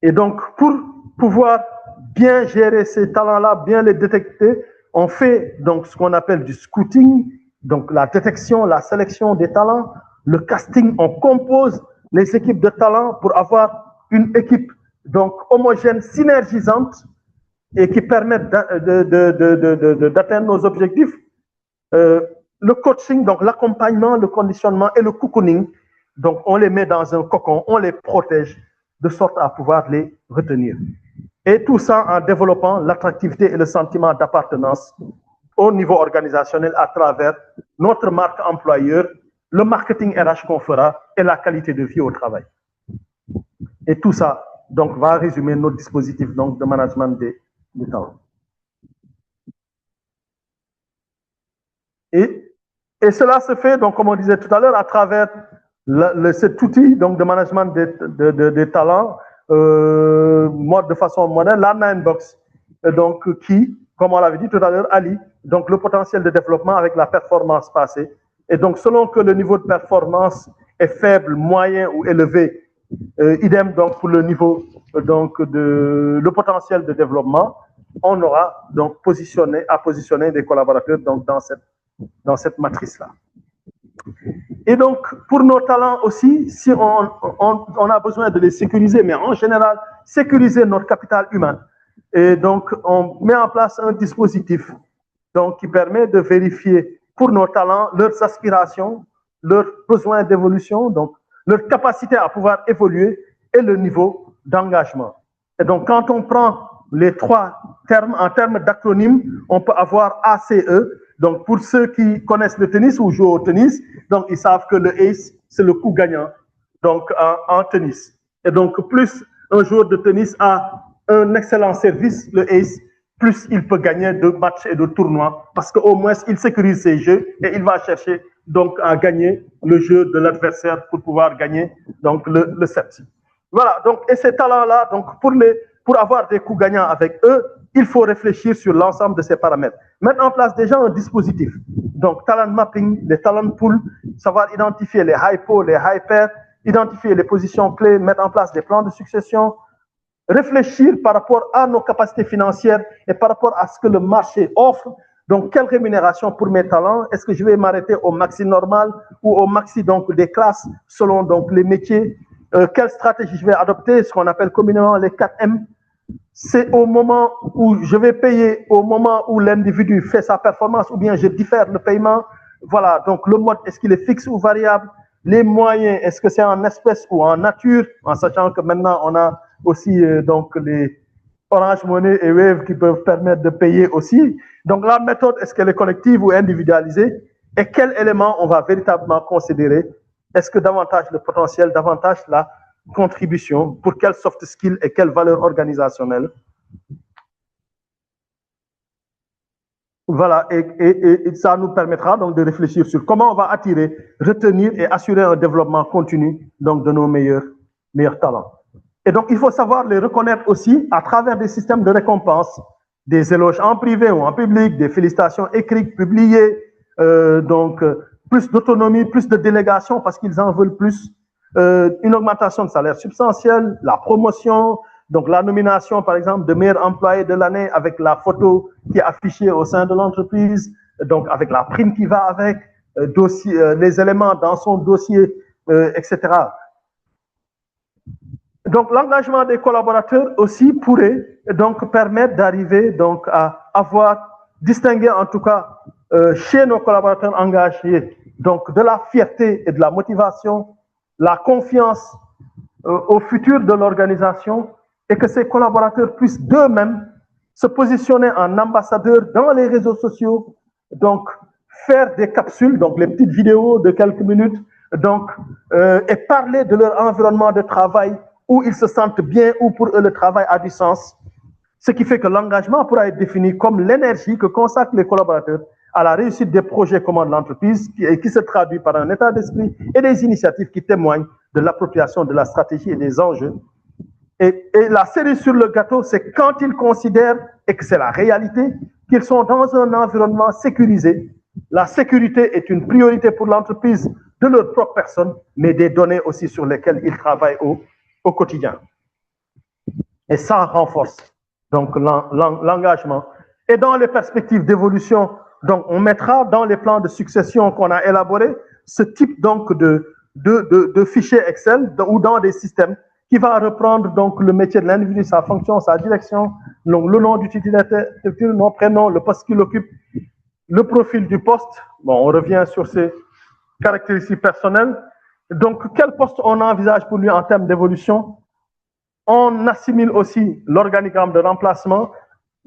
Et donc, pour pouvoir bien gérer ces talents-là, bien les détecter, on fait donc ce qu'on appelle du scouting, donc la détection, la sélection des talents, le casting, on compose les équipes de talents pour avoir une équipe donc homogène, synergisante et qui permette d'atteindre nos objectifs. Le coaching, donc l'accompagnement, le conditionnement et le cocooning, donc on les met dans un cocon, on les protège de sorte à pouvoir les retenir. Et tout ça en développant l'attractivité et le sentiment d'appartenance au niveau organisationnel à travers notre marque employeur, le marketing RH qu'on fera et la qualité de vie au travail. Et tout ça donc va résumer notre dispositif donc de management des talents. Et cela se fait, donc, comme on disait tout à l'heure, à travers cet outil donc, de management des talents, de façon moderne, la Ninebox, donc, qui, comme on l'avait dit tout à l'heure, allie donc, le potentiel de développement avec la performance passée. Et donc, selon que le niveau de performance est faible, moyen ou élevé, idem donc pour le niveau donc, le potentiel de développement, on aura donc positionné des collaborateurs donc, dans cette matrice-là. Et donc, pour nos talents aussi, si on a besoin de les sécuriser, mais en général, sécuriser notre capital humain. Et donc, on met en place un dispositif donc, qui permet de vérifier pour nos talents leurs aspirations, leurs besoins d'évolution, donc leur capacité à pouvoir évoluer et le niveau d'engagement. Et donc, quand on prend les trois termes en termes d'acronymes, on peut avoir ACE. Donc, pour ceux qui connaissent le tennis ou jouent au tennis, donc ils savent que le ace, c'est le coup gagnant donc, en tennis. Et donc, plus un joueur de tennis a un excellent service, le ace, plus il peut gagner de matchs et de tournois, parce qu'au moins, il sécurise ses jeux et il va chercher donc à gagner le jeu de l'adversaire pour pouvoir gagner donc, le set. Voilà, donc, et ces talents-là, donc, pour avoir des coups gagnants avec eux, il faut réfléchir sur l'ensemble de ces paramètres. Mettre en place déjà un dispositif. Donc, talent mapping, les talent pools, savoir identifier les hypos, les hyper, identifier les positions clés, mettre en place des plans de succession, réfléchir par rapport à nos capacités financières et par rapport à ce que le marché offre. Donc, quelle rémunération pour mes talents? Est-ce que je vais m'arrêter au maxi normal ou au maxi donc, des classes selon donc, les métiers? Quelle stratégie je vais adopter? Ce qu'on appelle communément les 4M. C'est au moment où je vais payer, au moment où l'individu fait sa performance, ou bien je diffère le paiement. Voilà, donc le mode, est-ce qu'il est fixe ou variable? les moyens, est-ce que c'est en espèces ou en nature, en sachant que maintenant on a aussi donc les Orange Money et Wave qui peuvent permettre de payer aussi. Donc la méthode, est-ce qu'elle est collective ou individualisée? Et quels éléments on va véritablement considérer? Est-ce que davantage le potentiel, davantage la contribution, pour quel soft skill et quelle valeur organisationnelle? Voilà, et ça nous permettra donc de réfléchir sur comment on va attirer, retenir et assurer un développement continu donc de nos meilleurs talents. Et donc, il faut savoir les reconnaître aussi à travers des systèmes de récompense, des éloges en privé ou en public, des félicitations écrites, publiées, donc plus d'autonomie, plus de délégation parce qu'ils en veulent plus, une augmentation de salaire substantielle, la promotion, donc la nomination, par exemple, de meilleur employé de l'année avec la photo qui est affichée au sein de l'entreprise, donc avec la prime qui va avec, les éléments dans son dossier, etc. Donc l'engagement des collaborateurs aussi pourrait donc permettre d'arriver donc à avoir distingué en tout cas chez nos collaborateurs engagés donc de la fierté et de la motivation, la confiance au futur de l'organisation et que ces collaborateurs puissent d'eux-mêmes se positionner en ambassadeurs dans les réseaux sociaux, donc faire des capsules, donc les petites vidéos de quelques minutes, donc et parler de leur environnement de travail où ils se sentent bien, où pour eux le travail a du sens. Ce qui fait que l'engagement pourra être défini comme l'énergie que consacrent les collaborateurs à la réussite des projets communs de l'entreprise et qui se traduit par un état d'esprit et des initiatives qui témoignent de l'appropriation de la stratégie et des enjeux. Et la cerise sur le gâteau, c'est quand ils considèrent, et que c'est la réalité, qu'ils sont dans un environnement sécurisé. La sécurité est une priorité pour l'entreprise de leur propre personne, mais des données aussi sur lesquelles ils travaillent au quotidien. Et ça renforce donc l'engagement. Et dans les perspectives d'évolution, donc on mettra dans les plans de succession qu'on a élaborés ce type donc de fichier Excel ou dans des systèmes qui va reprendre donc le métier de l'individu, sa fonction, sa direction, donc le nom du titulaire, nom, prénom, le poste qu'il occupe, le profil du poste. Bon, on revient sur ces caractéristiques personnelles. Donc, quel poste on envisage pour lui en termes d'évolution? On assimile aussi l'organigramme de remplacement.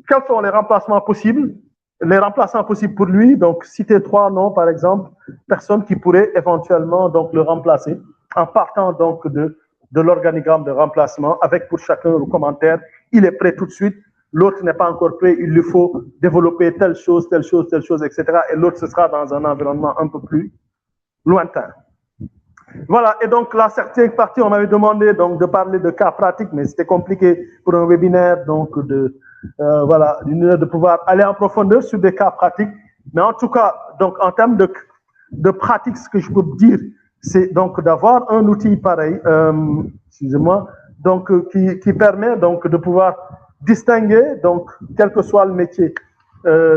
Quels sont les remplacements possibles? Les remplaçants possibles pour lui, donc citer 3 noms, par exemple, personnes qui pourraient éventuellement donc le remplacer en partant donc de l'organigramme de remplacement avec pour chacun le commentaire, il est prêt tout de suite, l'autre n'est pas encore prêt, il lui faut développer telle chose, etc. Et l'autre, ce sera dans un environnement un peu plus lointain. Voilà, et donc la certaine partie, on m'avait demandé donc de parler de cas pratiques, mais c'était compliqué pour un webinaire, donc voilà, de pouvoir aller en profondeur sur des cas pratiques. Mais en tout cas, donc en termes de pratique, ce que je peux dire, c'est donc d'avoir un outil pareil, excusez-moi, donc qui permet donc de pouvoir distinguer donc quel que soit le métier,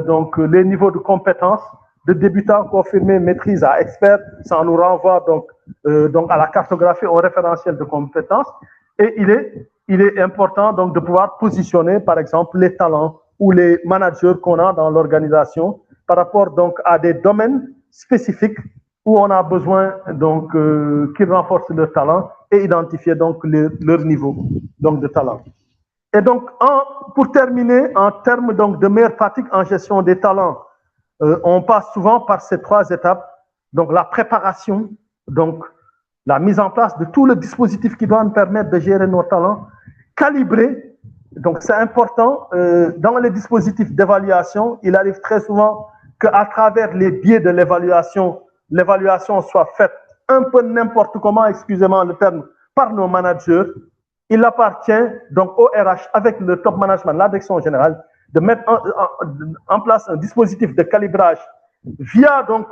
donc les niveaux de compétences de débutant, confirmé, maîtrise à expert. Ça nous renvoie donc à la cartographie, au référentiel de compétences. Et il est important donc de pouvoir positionner, par exemple, les talents ou les managers qu'on a dans l'organisation par rapport donc à des domaines spécifiques où on a besoin donc qu'ils renforcent leur talent et identifier donc leur niveau donc de talent. Et donc, pour terminer, en termes donc de meilleures pratiques en gestion des talents, on passe souvent par ces 3 étapes, donc la préparation, donc la mise en place de tout le dispositif qui doit nous permettre de gérer nos talents, calibrer, donc c'est important, dans les dispositifs d'évaluation, il arrive très souvent qu'à travers les biais de l'évaluation soit faite un peu n'importe comment, excusez-moi le terme, par nos managers. Il appartient donc au RH avec le top management, la direction générale, de mettre en place un dispositif de calibrage via donc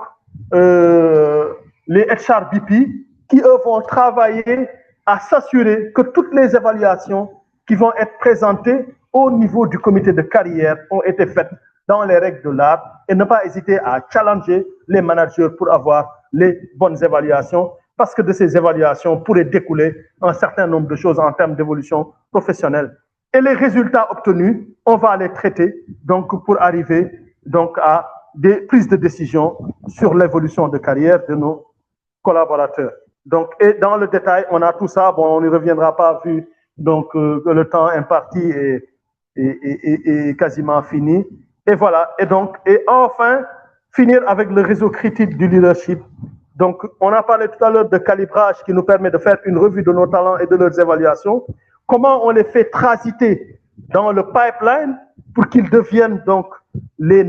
les HRBP qui, eux, vont travailler à s'assurer que toutes les évaluations qui vont être présentées au niveau du comité de carrière ont été faites dans les règles de l'art et ne pas hésiter à challenger les managers pour avoir les bonnes évaluations parce que de ces évaluations pourraient découler un certain nombre de choses en termes d'évolution professionnelle. Et les résultats obtenus, on va les traiter donc pour arriver donc à des prises de décision sur l'évolution de carrière de nos collaborateurs. Donc, et dans le détail, on a tout ça. Bon, on n'y reviendra pas vu donc que le temps imparti est quasiment fini. Et voilà. Et donc, et enfin, finir avec le réseau critique du leadership. Donc, on a parlé tout à l'heure de calibrage qui nous permet de faire une revue de nos talents et de leurs évaluations. Comment on les fait transiter dans le pipeline pour qu'ils deviennent donc les,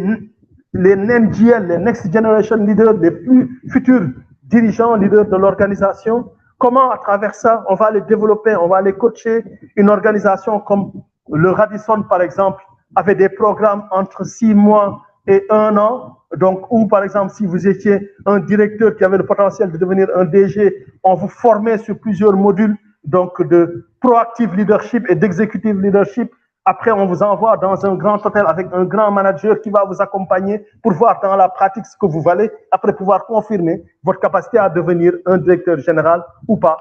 les NGL, les Next Generation Leaders, les plus futurs dirigeants, leaders de l'organisation. Comment, à travers ça, on va les développer, on va les coacher. Une organisation comme le Radisson, par exemple, avait des programmes entre 6 mois et 1 an. Donc, ou par exemple, si vous étiez un directeur qui avait le potentiel de devenir un DG, on vous formait sur plusieurs modules, donc de proactive leadership et d'executive leadership. Après, on vous envoie dans un grand hôtel avec un grand manager qui va vous accompagner pour voir dans la pratique ce que vous valez, après pouvoir confirmer votre capacité à devenir un directeur général ou pas.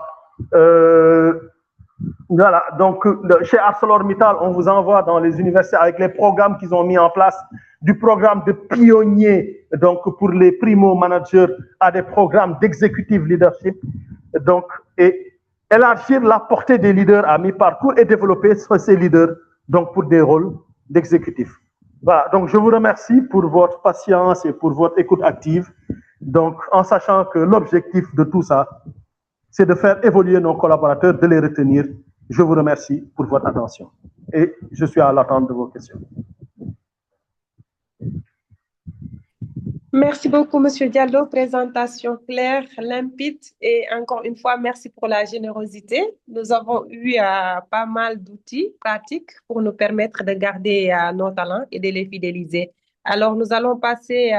Voilà, donc chez ArcelorMittal, on vous envoie dans les universités avec les programmes qu'ils ont mis en place, du programme de pionnier, donc pour les primo-managers, à des programmes d'executive leadership. Donc, et élargir la portée des leaders à mi-parcours et développer ces leaders donc pour des rôles d'exécutif. Voilà, donc je vous remercie pour votre patience et pour votre écoute active. Donc, en sachant que l'objectif de tout ça, c'est de faire évoluer nos collaborateurs, de les retenir. Je vous remercie pour votre attention et je suis à l'attente de vos questions. Merci beaucoup, Monsieur Diallo. Présentation claire, limpide et encore une fois, merci pour la générosité. Nous avons eu pas mal d'outils pratiques pour nous permettre de garder nos talents et de les fidéliser. Alors, nous allons passer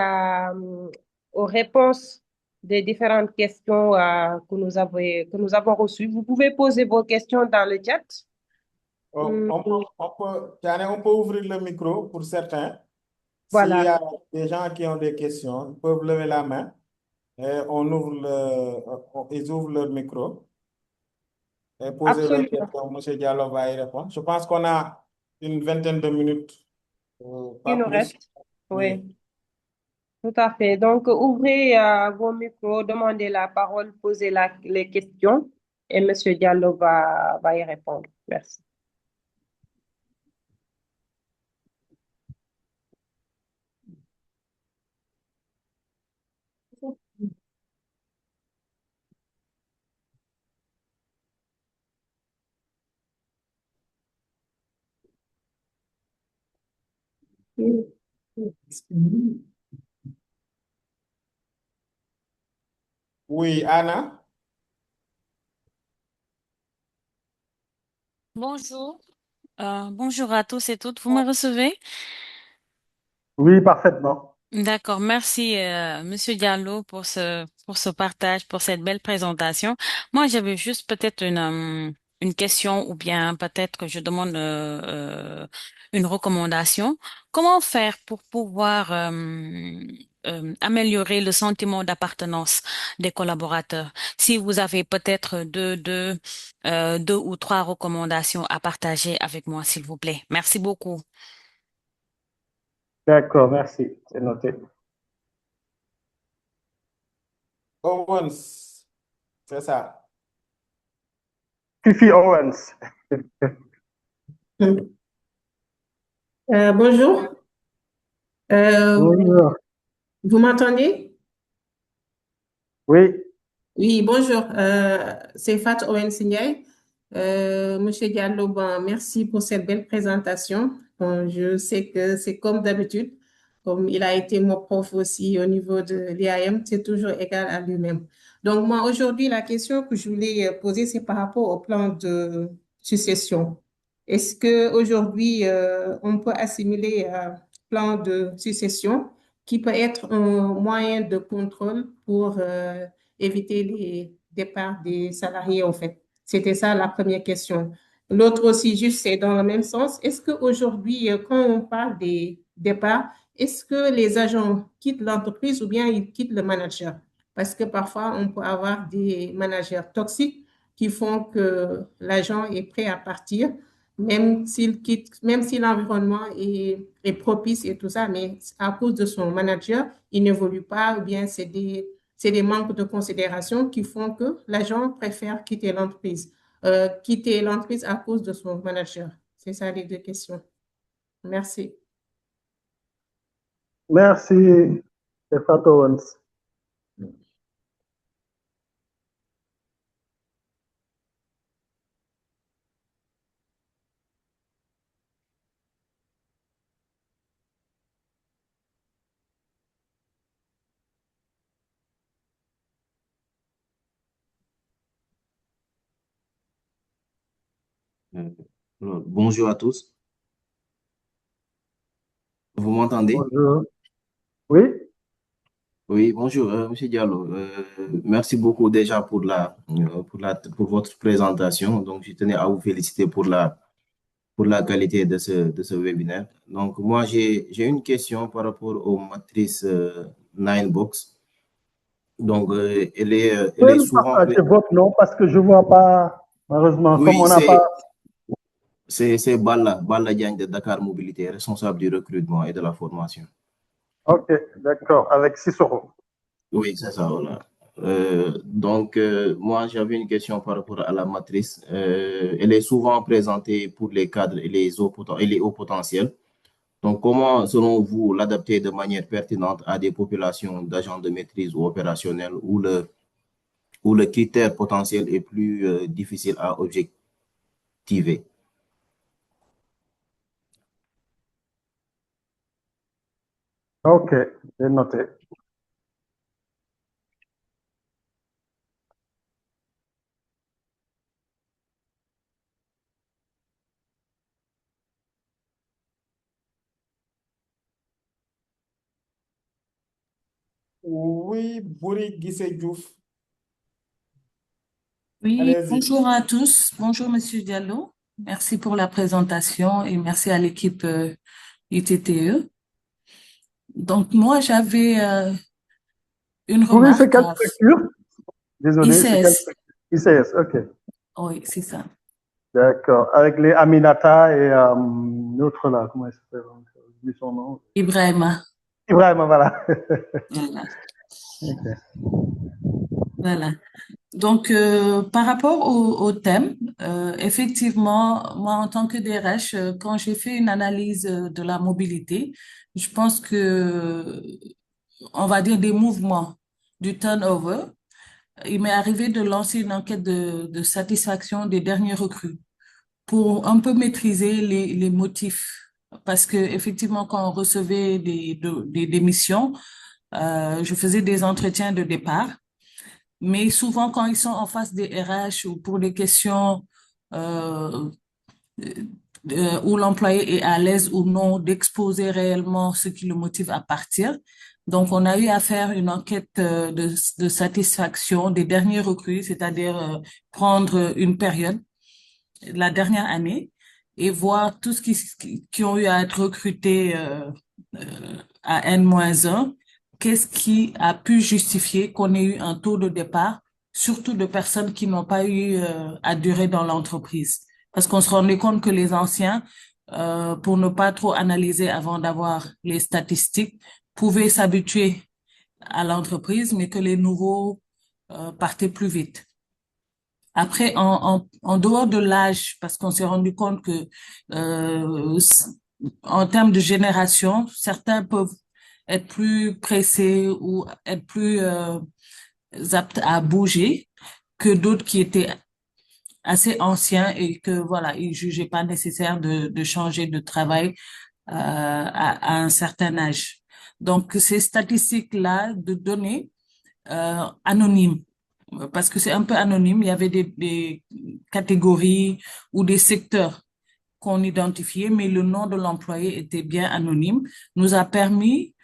aux réponses des différentes questions que nous avons reçues. Vous pouvez poser vos questions dans le chat. On peut ouvrir le micro pour certains. S'il y Voilà. a des gens qui ont des questions, ils peuvent lever la main et ils ouvrent leur micro et poser leurs Absolument. questions. Monsieur Diallo va y répondre. Je pense qu'on a une vingtaine de minutes, Il pas nous plus. reste. Oui. Tout à fait. Donc, ouvrez vos micros, demandez la parole, posez les questions et Monsieur Diallo va y répondre. Merci. Oui, Anna? Bonjour. Bonjour à tous et toutes. Vous me recevez? Oui, parfaitement. D'accord. Merci, Monsieur Diallo, pour ce partage, pour cette belle présentation. Moi, j'avais juste peut-être une question ou bien peut-être que je demande une recommandation. Comment faire pour pouvoir améliorer le sentiment d'appartenance des collaborateurs? Si vous avez peut-être deux ou trois recommandations à partager avec moi, s'il vous plaît. Merci beaucoup. D'accord, merci. C'est noté. Owens, c'est ça. Fifi Owens. Bonjour. Bonjour. Vous m'entendez? Oui, Oui, bonjour. C'est Fat Owen Signay. Monsieur Diallo, bon, merci pour cette belle présentation. Bon, je sais que c'est comme d'habitude, comme il a été mon prof aussi au niveau de l'IAM, c'est toujours égal à lui-même. Donc, moi, aujourd'hui, la question que je voulais poser, c'est par rapport au plan de succession. Est-ce que aujourd'hui, on peut assimiler plan de succession qui peut être un moyen de contrôle pour éviter les départs des salariés, en fait. C'était ça la première question. L'autre aussi, juste, c'est dans le même sens. Est-ce qu'aujourd'hui, quand on parle des départs, est-ce que les agents quittent l'entreprise ou bien ils quittent le manager? Parce que parfois, on peut avoir des managers toxiques qui font que l'agent est prêt à partir, même s'il quitte, même si l'environnement est propice et tout ça, mais à cause de son manager, il n'évolue pas ou bien c'est des manques de considération qui font que l'agent préfère quitter l'entreprise à cause de son manager. C'est ça les deux questions. Merci. Merci, Stéphane Owens. Bonjour à tous. Vous m'entendez? Bonjour. Oui, Oui, bonjour, Monsieur Diallo. Merci beaucoup déjà pour votre présentation. Donc, je tenais à vous féliciter pour la qualité de ce webinaire. Donc, moi, j'ai une question par rapport aux matrices Ninebox. Donc, vous elle pouvez est me souvent... partager votre nom parce que je ne vois pas, malheureusement, comme Oui, on n'a pas. c'est Balla Diagne de Dakar Mobilité, responsable du recrutement et de la formation. Ok, d'accord, avec Sissoko. Oui, c'est ça, voilà. Moi, j'avais une question par rapport à la matrice. Elle est souvent présentée pour les cadres et les hauts potentiels. Donc, comment, selon vous, l'adapter de manière pertinente à des populations d'agents de maîtrise ou opérationnels où le critère potentiel est plus difficile à objectiver? Ok, j'ai noté. Oui, Bouri Guissé Diouf. Oui, Allez-y. bonjour à tous. Bonjour, Monsieur Diallo. Merci pour la présentation et merci à l'équipe ITTE. Donc, moi, j'avais une Oui, c'est remarque quelle structure? Désolé, c'est quelle ICS. structure? ICS, ok. Oui, c'est ça. D'accord. Avec les Aminata et l'autre là, comment il s'appelle? J'ai oublié son nom. Ibrahima. Ibrahima, voilà. Voilà. Ok. Voilà. Donc, par rapport au thème, effectivement, moi, en tant que DRH, quand j'ai fait une analyse de la mobilité, je pense que, on va dire, des mouvements du turnover, il m'est arrivé de lancer une enquête de satisfaction des derniers recrues pour un peu maîtriser les motifs. Parce que effectivement, quand on recevait des démissions, je faisais des entretiens de départ. Mais souvent, quand ils sont en face des RH ou pour des questions euh, où l'employé est à l'aise ou non d'exposer réellement ce qui le motive à partir. Donc, on a eu à faire une enquête de satisfaction des derniers recrues, c'est-à-dire prendre une période, la dernière année, et voir tous qui ont eu à être recrutés à N-1, qu'est-ce qui a pu justifier qu'on ait eu un taux de départ, surtout de personnes qui n'ont pas eu à durer dans l'entreprise. Parce qu'on se rendait compte que les anciens, pour ne pas trop analyser avant d'avoir les statistiques, pouvaient s'habituer à l'entreprise, mais que les nouveaux partaient plus vite. Après, en dehors de l'âge, parce qu'on s'est rendu compte que en termes de génération, certains peuvent être plus pressés ou être plus aptes à bouger que d'autres qui étaient assez anciens et que voilà, ils jugeaient pas nécessaire de changer de travail à un certain âge. Donc, ces statistiques-là de données anonymes, parce que c'est un peu anonyme, il y avait des catégories ou des secteurs qu'on identifiait, mais le nom de l'employé était bien anonyme, nous a permis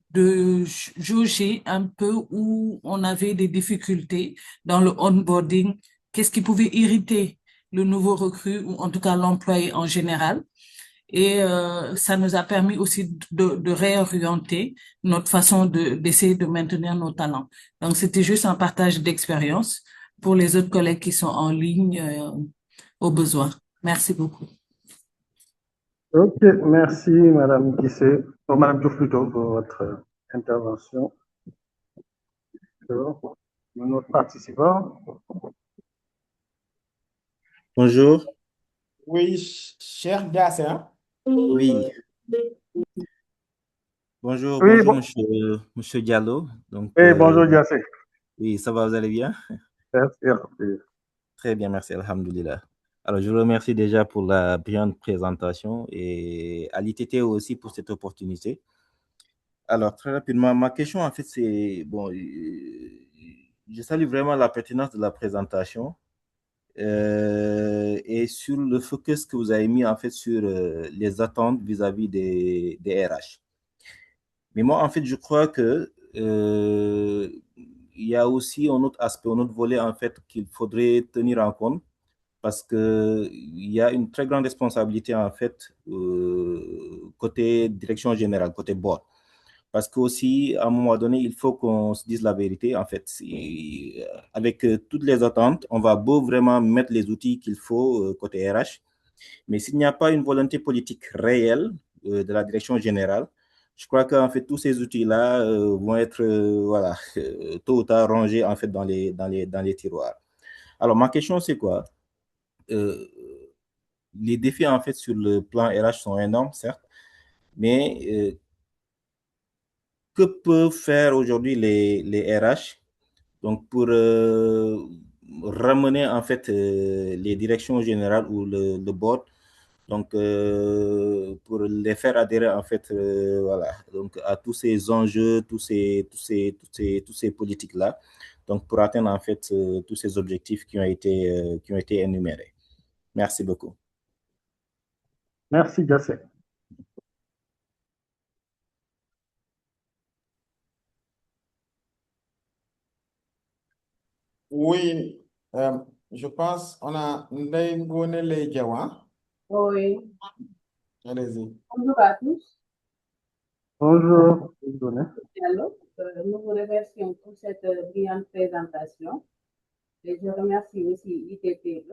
de jauger un peu où on avait des difficultés dans le onboarding, qu'est-ce qui pouvait irriter le nouveau recrue ou en tout cas l'employé en général. Et ça nous a permis aussi de réorienter notre façon d'essayer de maintenir nos talents. Donc, c'était juste un partage d'expérience pour les autres collègues qui sont en ligne au besoin. Merci beaucoup. Ok, merci Madame Guissé, Madame Diouf plutôt pour votre intervention. Un autre participant. Bonjour. Oui, cher Diassé, hein? Oui. Bonjour, Oui, bonjour, monsieur Diallo. Donc, oui, bonjour, Diassé. oui, ça va, vous allez bien? Merci. Très bien, merci, alhamdoulilah. Alors, je vous remercie déjà pour la brillante présentation et à l'ITT aussi pour cette opportunité. Alors, très rapidement, ma question, en fait, c'est, bon, je salue vraiment la pertinence de la présentation et sur le focus que vous avez mis, en fait, sur les attentes vis-à-vis des RH. Mais moi, en fait, je crois que il y a aussi un autre aspect, un autre volet, en fait, qu'il faudrait tenir en compte parce que il y a une très grande responsabilité, en fait, côté direction générale, côté board. Parce que aussi, à un moment donné, il faut qu'on se dise la vérité. En fait, avec toutes les attentes, on va beau vraiment mettre les outils qu'il faut côté RH, mais s'il n'y a pas une volonté politique réelle de la direction générale, je crois qu'en fait, tous ces outils-là vont être voilà, tôt ou tard rangés en fait, dans les tiroirs. Alors, ma question, c'est quoi? Les défis, en fait, sur le plan RH sont énormes, certes, mais que peuvent faire aujourd'hui les RH donc pour ramener en fait les directions générales ou le board donc pour les faire adhérer en fait voilà donc à tous ces enjeux tous ces politiques là donc pour atteindre en fait tous ces objectifs qui ont été énumérés. Merci beaucoup. Merci, Diassé. Oui, je pense on a Ndeye Ngone Leye Diaw, hein? Oui, Allez-y. bonjour à tous. Bonjour. Diallo, nous vous remercions pour cette brillante présentation et je remercie aussi ITTE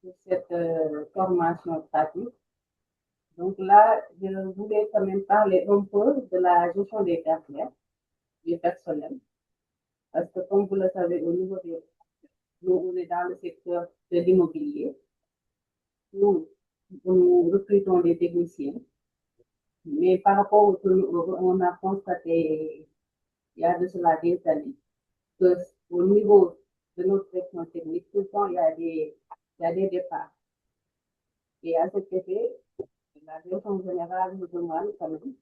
pour cette formation pratique. Donc là, je voulais quand même parler un peu de la gestion des carrières du personnel. Parce que comme vous le savez, au niveau des... Nous, on est dans le secteur de l'immobilier. Nous recrutons des techniciens. Mais par rapport au turnover, on a constaté, il y a de cela des années, qu'au niveau de notre section technique, tout le temps, il y a des départs. Et à cet effet, la direction générale nous demande quand même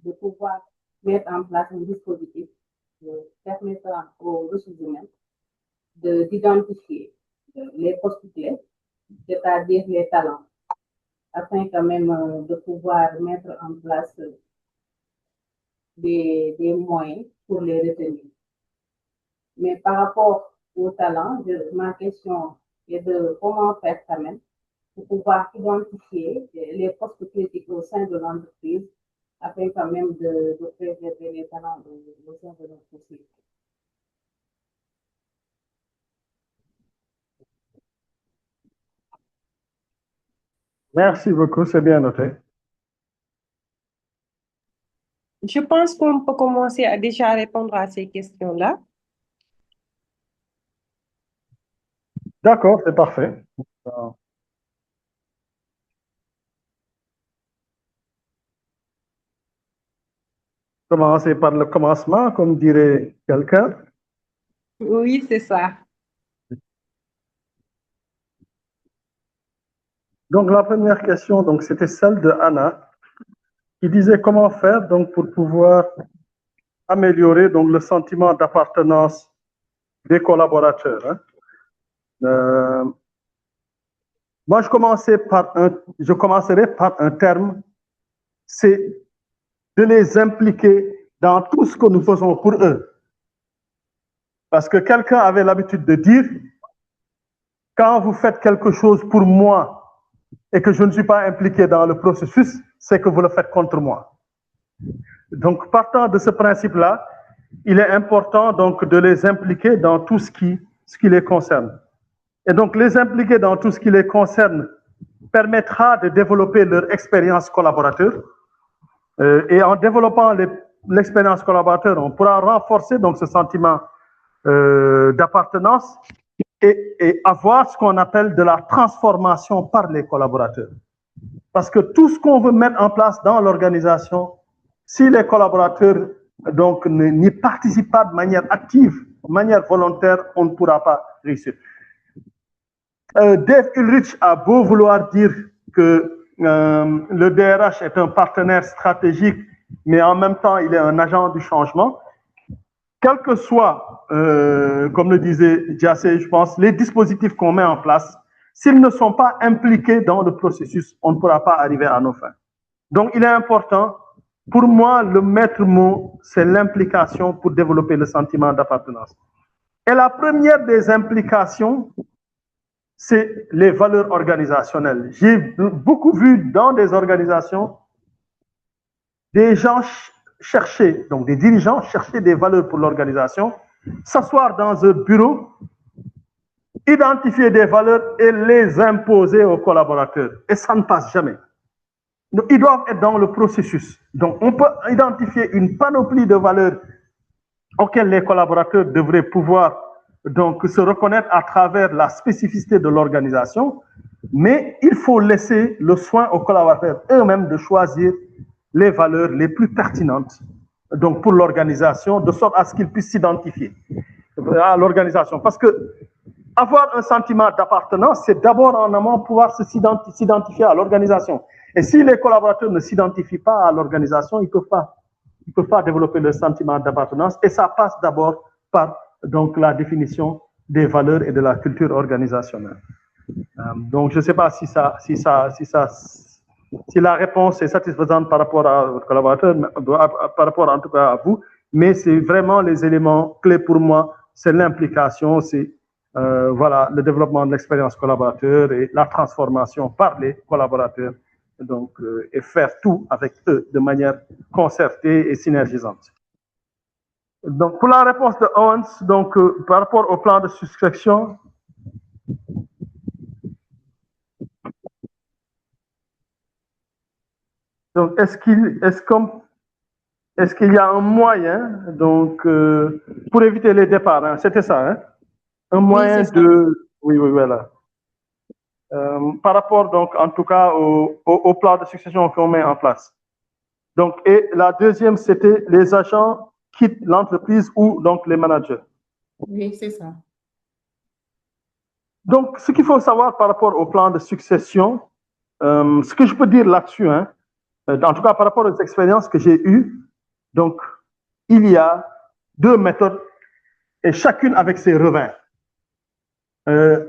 de pouvoir mettre en place un dispositif permettant aux ressources humaines d'identifier les postes clés, c'est-à-dire les talents, afin quand même de pouvoir mettre en place des moyens pour les retenir. Mais par rapport au talent, ma question est de comment faire quand même pour pouvoir identifier les postes critiques au sein de l'entreprise afin quand même de préserver les talents au sein de notre société. Merci beaucoup, c'est bien noté. Je pense qu'on peut commencer à déjà répondre à ces questions-là. D'accord, c'est parfait. Commencer par le commencement, comme dirait quelqu'un. Oui, c'est ça. Donc, la première question, donc, c'était celle de Anna, qui disait comment faire donc, pour pouvoir améliorer donc, le sentiment d'appartenance des collaborateurs. Hein. Moi, je commencerai par un terme, c'est de les impliquer dans tout ce que nous faisons pour eux. Parce que quelqu'un avait l'habitude de dire, quand vous faites quelque chose pour moi et que je ne suis pas impliqué dans le processus, c'est que vous le faites contre moi. Donc, partant de ce principe-là, il est important donc de les impliquer dans tout ce qui les concerne. Et donc, les impliquer dans tout ce qui les concerne permettra de développer leur expérience collaborateur. Et en développant l'expérience collaborateur, on pourra renforcer donc ce sentiment d'appartenance et avoir ce qu'on appelle de la transformation par les collaborateurs. Parce que tout ce qu'on veut mettre en place dans l'organisation, si les collaborateurs donc n'y participent pas de manière active, de manière volontaire, on ne pourra pas réussir. Dave Ulrich a beau vouloir dire que le DRH est un partenaire stratégique, mais en même temps, il est un agent du changement. Quel que soit, comme le disait Diassé, je pense, les dispositifs qu'on met en place, s'ils ne sont pas impliqués dans le processus, on ne pourra pas arriver à nos fins. Donc, il est important, pour moi, le maître mot, c'est l'implication pour développer le sentiment d'appartenance. Et la première des implications, c'est les valeurs organisationnelles. J'ai beaucoup vu dans des organisations des gens chercher, donc des dirigeants chercher des valeurs pour l'organisation, s'asseoir dans un bureau, identifier des valeurs et les imposer aux collaborateurs. Et ça ne passe jamais. Donc, ils doivent être dans le processus. Donc, on peut identifier une panoplie de valeurs auxquelles les collaborateurs devraient pouvoir donc se reconnaître à travers la spécificité de l'organisation, mais il faut laisser le soin aux collaborateurs eux-mêmes de choisir les valeurs les plus pertinentes donc pour l'organisation, de sorte à ce qu'ils puissent s'identifier à l'organisation. Parce que avoir un sentiment d'appartenance, c'est d'abord en amont pouvoir s'identifier à l'organisation. Et si les collaborateurs ne s'identifient pas à l'organisation, ils ne peuvent pas développer le sentiment d'appartenance. Et ça passe d'abord par donc la définition des valeurs et de la culture organisationnelle. Donc, je ne sais pas si la réponse est satisfaisante par rapport à votre collaborateur, par rapport en tout cas à vous, mais c'est vraiment les éléments clés pour moi, c'est l'implication, c'est voilà, le développement de l'expérience collaborateur et la transformation par les collaborateurs, donc, et faire tout avec eux de manière concertée et synergisante. Donc, pour la réponse de Owens, donc, par rapport au plan de souscription, donc, est-ce qu'il y a un moyen, donc, pour éviter les départs, hein, c'était ça, hein? Un moyen de... Oui, voilà. Par rapport, donc, en tout cas, au plan de succession qu'on met en place. Donc, et la deuxième, c'était les agents quittent l'entreprise ou donc les managers. Oui, c'est ça. Donc, ce qu'il faut savoir par rapport au plan de succession, ce que je peux dire là-dessus, hein, en tout cas par rapport aux expériences que j'ai eues, donc, il y a deux méthodes et chacune avec ses revers.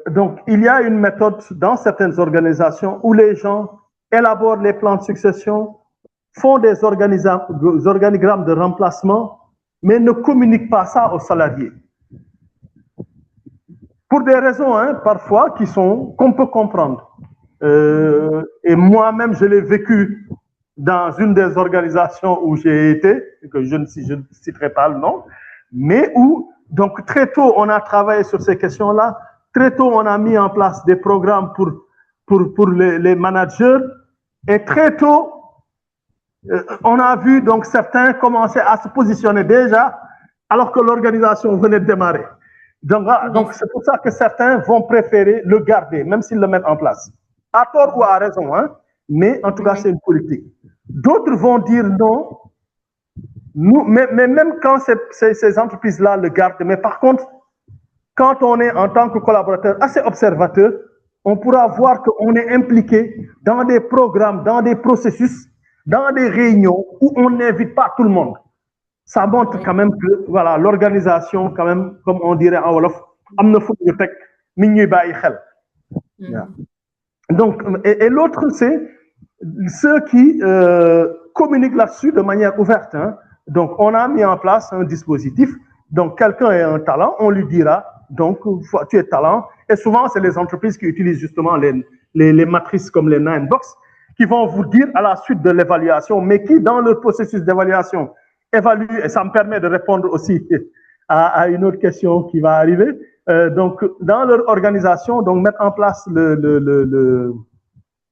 Donc, il y a une méthode dans certaines organisations où les gens élaborent les plans de succession, font des organigrammes de remplacement, mais ne communiquent pas ça aux salariés. Pour des raisons, hein, parfois, qu'on peut comprendre. Et moi-même, je l'ai vécu dans une des organisations où j'ai été, que je ne citerai pas le nom, mais où, donc, très tôt, on a travaillé sur ces questions-là. Très tôt, on a mis en place des programmes pour les managers. Et très tôt, on a vu donc certains commencer à se positionner déjà alors que l'organisation venait de démarrer. Donc c'est pour ça que certains vont préférer le garder, même s'ils le mettent en place. À tort ou à raison, hein, mais en tout cas, c'est une politique. D'autres vont dire non, mais même quand ces entreprises-là le gardent, mais par contre, quand on est en tant que collaborateur assez observateur, on pourra voir qu'on est impliqué dans des programmes, dans des processus, dans des réunions où on n'invite pas tout le monde. Ça montre quand même que voilà, l'organisation, quand même, comme on dirait en Wolof, amna fu ñu tek mi ñuy bàyyi xel. Donc, et l'autre, c'est ceux qui communiquent là-dessus de manière ouverte. Hein. Donc, on a mis en place un dispositif. Donc, quelqu'un a un talent, on lui dira, donc, tu es talent. Et souvent, c'est les entreprises qui utilisent justement les matrices comme les 9box, qui vont vous dire à la suite de l'évaluation, mais qui, dans le processus d'évaluation, évaluent, et ça me permet de répondre aussi à une autre question qui va arriver. Donc, dans leur organisation, donc, mettre en place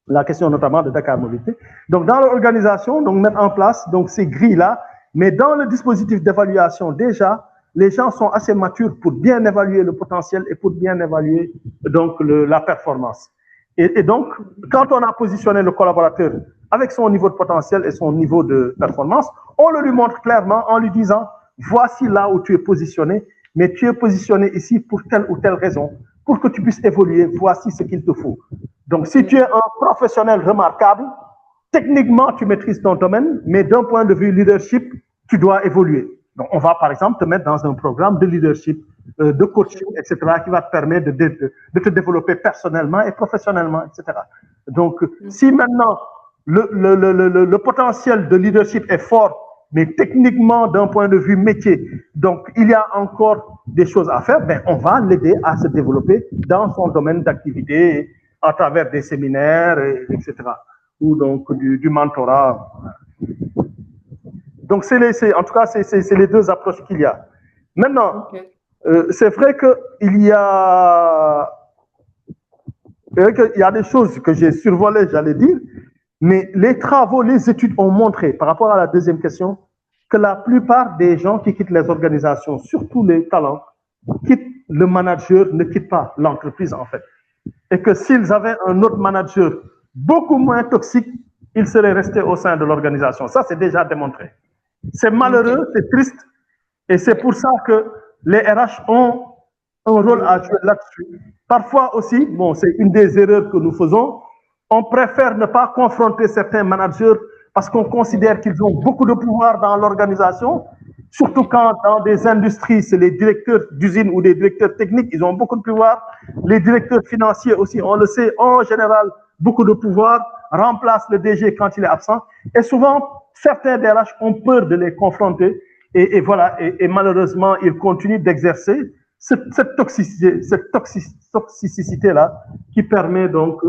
la question notamment de Dakar Mobilité. Donc, dans l'organisation, donc, mettre en place donc, ces grilles-là, mais dans le dispositif d'évaluation, déjà, les gens sont assez matures pour bien évaluer le potentiel et pour bien évaluer donc la performance. Et donc, quand on a positionné le collaborateur avec son niveau de potentiel et son niveau de performance, on le lui montre clairement en lui disant, voici là où tu es positionné, mais tu es positionné ici pour telle ou telle raison. Pour que tu puisses évoluer, voici ce qu'il te faut. Donc, si tu es un professionnel remarquable, techniquement, tu maîtrises ton domaine, mais d'un point de vue leadership, tu dois évoluer. Donc, on va par exemple te mettre dans un programme de leadership, de coaching, etc., qui va te permettre de te développer personnellement et professionnellement, etc. Donc, si maintenant le potentiel de leadership est fort, mais techniquement, d'un point de vue métier, donc il y a encore des choses à faire, ben, on va l'aider à se développer dans son domaine d'activité à travers des séminaires, etc. Ou donc du mentorat. Donc, en tout cas, c'est les deux approches qu'il y a. Maintenant, c'est vrai qu'il y a des choses que j'ai survolées, j'allais dire, mais les travaux, les études ont montré, par rapport à la deuxième question, que la plupart des gens qui quittent les organisations, surtout les talents, quittent le manager, ne quittent pas l'entreprise en fait. Et que s'ils avaient un autre manager beaucoup moins toxique, ils seraient restés au sein de l'organisation. Ça, c'est déjà démontré. C'est malheureux, c'est triste, et c'est pour ça que les RH ont un rôle à jouer là-dessus. Parfois aussi, bon, c'est une des erreurs que nous faisons, on préfère ne pas confronter certains managers parce qu'on considère qu'ils ont beaucoup de pouvoir dans l'organisation, surtout quand dans des industries, c'est les directeurs d'usine ou des directeurs techniques, ils ont beaucoup de pouvoir. Les directeurs financiers aussi, on le sait, en général, beaucoup de pouvoir, remplacent le DG quand il est absent. Et souvent, certains DRH ont peur de les confronter et voilà, et malheureusement, ils continuent d'exercer cette toxicité-là qui permet donc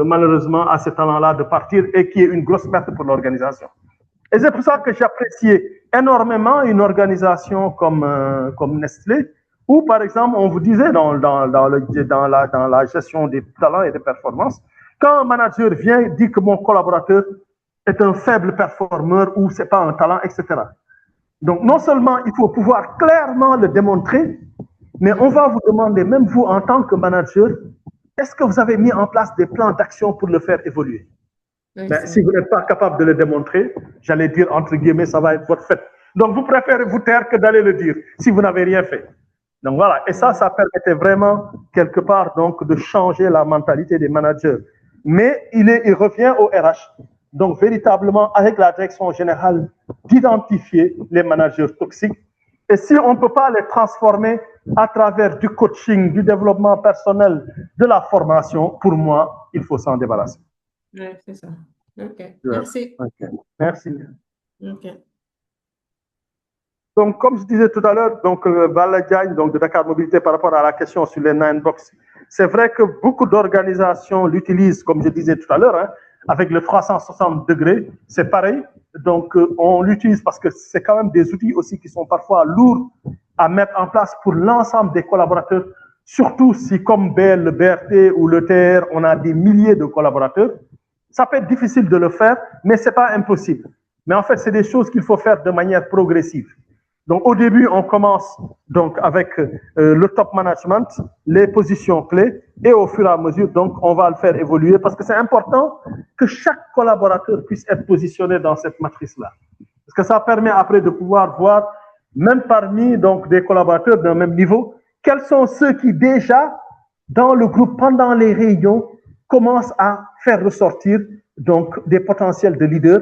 malheureusement à ces talents-là de partir et qui est une grosse perte pour l'organisation. Et c'est pour ça que j'appréciais énormément une organisation comme Nestlé, où par exemple on vous disait dans la gestion des talents et des performances, quand un manager vient et dit que mon collaborateur est un faible performeur ou c'est pas un talent, etc. Donc non seulement il faut pouvoir clairement le démontrer, mais on va vous demander, même vous en tant que manager, est-ce que vous avez mis en place des plans d'action pour le faire évoluer? Ben, si vous n'êtes pas capable de le démontrer, j'allais dire entre guillemets, ça va être votre fait. Donc vous préférez vous taire que d'aller le dire, si vous n'avez rien fait. Donc voilà, et ça permettait vraiment quelque part donc de changer la mentalité des managers. Mais il revient au RH, donc véritablement avec la direction générale, d'identifier les managers toxiques. Et si on ne peut pas les transformer à travers du coaching, du développement personnel, de la formation, pour moi, il faut s'en débarrasser. Oui, c'est ça. OK. Merci. Okay. Merci. OK. Donc, comme je disais tout à l'heure, donc Bala Diagne, donc de Dakar Mobilité, par rapport à la question sur les 9 box, c'est vrai que beaucoup d'organisations l'utilisent, comme je disais tout à l'heure, hein, avec le 360 degrés, c'est pareil. Donc, on l'utilise parce que c'est quand même des outils aussi qui sont parfois lourds à mettre en place pour l'ensemble des collaborateurs, surtout si, comme le BRT ou le TR, on a des milliers de collaborateurs. Ça peut être difficile de le faire, mais ce n'est pas impossible. Mais en fait, c'est des choses qu'il faut faire de manière progressive. Donc, au début, on commence donc avec le top management, les positions clés, et au fur et à mesure, donc, on va le faire évoluer parce que c'est important que chaque collaborateur puisse être positionné dans cette matrice-là. Parce que ça permet après de pouvoir voir, même parmi donc, des collaborateurs d'un même niveau, quels sont ceux qui déjà, dans le groupe, pendant les réunions, commencent à faire ressortir donc, des potentiels de leaders.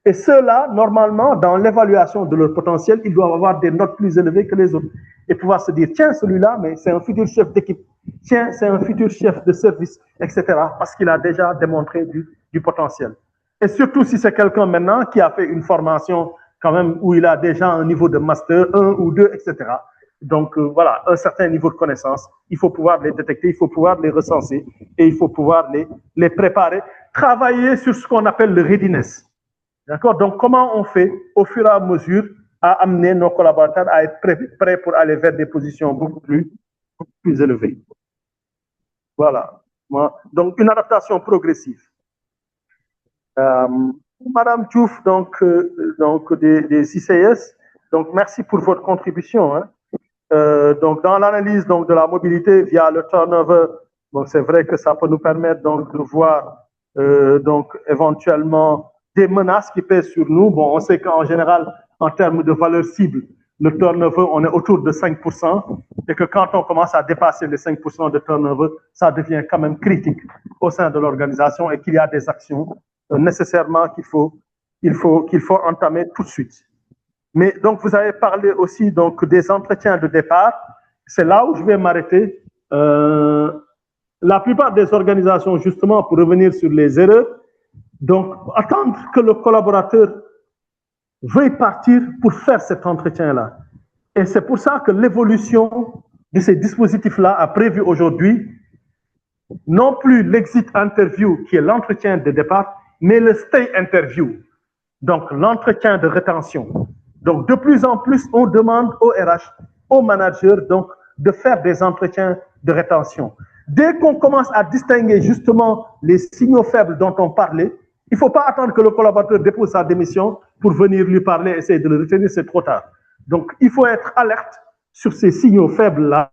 Et ceux-là, normalement, dans l'évaluation de leur potentiel, ils doivent avoir des notes plus élevées que les autres. Et pouvoir se dire, tiens, celui-là, mais c'est un futur chef d'équipe. Tiens, c'est un futur chef de service, etc. Parce qu'il a déjà démontré du potentiel. Et surtout si c'est quelqu'un maintenant qui a fait une formation quand même où il a déjà un niveau de master 1 ou 2, etc. Donc voilà, un certain niveau de connaissance. Il faut pouvoir les détecter, il faut pouvoir les recenser et il faut pouvoir les préparer. Travailler sur ce qu'on appelle le readiness. D'accord? Donc, comment on fait au fur et à mesure à amener nos collaborateurs à être prêts pour aller vers des positions beaucoup plus élevées? Voilà. Donc, une adaptation progressive. Madame Diouf, donc des ICS, donc merci pour votre contribution. Hein. Donc, dans l'analyse donc, de la mobilité via le turnover, donc c'est vrai que ça peut nous permettre donc, de voir donc, éventuellement des menaces qui pèsent sur nous. Bon, on sait qu'en général, en termes de valeur cible, le turnover, on est autour de 5%, et que quand on commence à dépasser les 5% de turnover, ça devient quand même critique au sein de l'organisation et qu'il y a des actions nécessairement qu'il faut entamer tout de suite. Mais donc, vous avez parlé aussi donc, des entretiens de départ. C'est là où je vais m'arrêter. La plupart des organisations, justement, pour revenir sur les erreurs, donc, attendre que le collaborateur veuille partir pour faire cet entretien-là. Et c'est pour ça que l'évolution de ces dispositifs-là a prévu aujourd'hui non plus l'exit interview, qui est l'entretien de départ, mais le stay interview, donc l'entretien de rétention. Donc, de plus en plus, on demande aux RH, aux managers, donc, de faire des entretiens de rétention. Dès qu'on commence à distinguer justement les signaux faibles dont on parlait, il ne faut pas attendre que le collaborateur dépose sa démission pour venir lui parler, essayer de le retenir, c'est trop tard. Donc, il faut être alerte sur ces signaux faibles-là,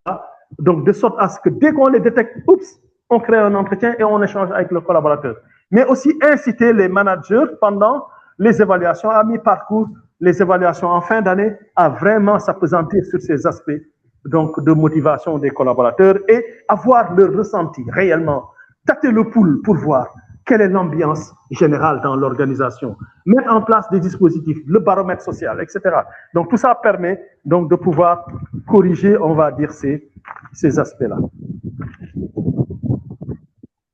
donc de sorte à ce que dès qu'on les détecte, oups, on crée un entretien et on échange avec le collaborateur. Mais aussi inciter les managers pendant les évaluations à mi-parcours, les évaluations en fin d'année, à vraiment s'appesantir sur ces aspects donc, de motivation des collaborateurs et avoir leur ressenti réellement, tâter le pouls pour voir quelle est l'ambiance générale dans l'organisation, mettre en place des dispositifs, le baromètre social, etc. Donc tout ça permet donc de pouvoir corriger, on va dire, ces aspects-là.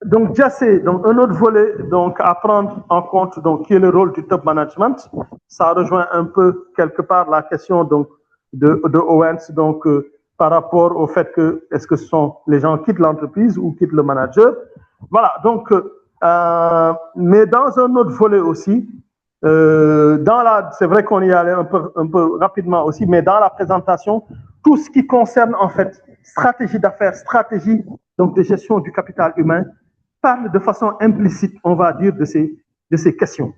Donc, Jassé, donc un autre volet donc, à prendre en compte, donc, qui est le rôle du top management. Ça rejoint un peu quelque part la question donc, de Owens donc, par rapport au fait que est-ce que ce sont les gens qui quittent l'entreprise ou quittent le manager. Voilà, donc, mais dans un autre volet aussi, c'est vrai qu'on y allait un peu rapidement aussi, mais dans la présentation, tout ce qui concerne en fait stratégie d'affaires, stratégie donc, de gestion du capital humain, parle de façon implicite, on va dire, de ces questions.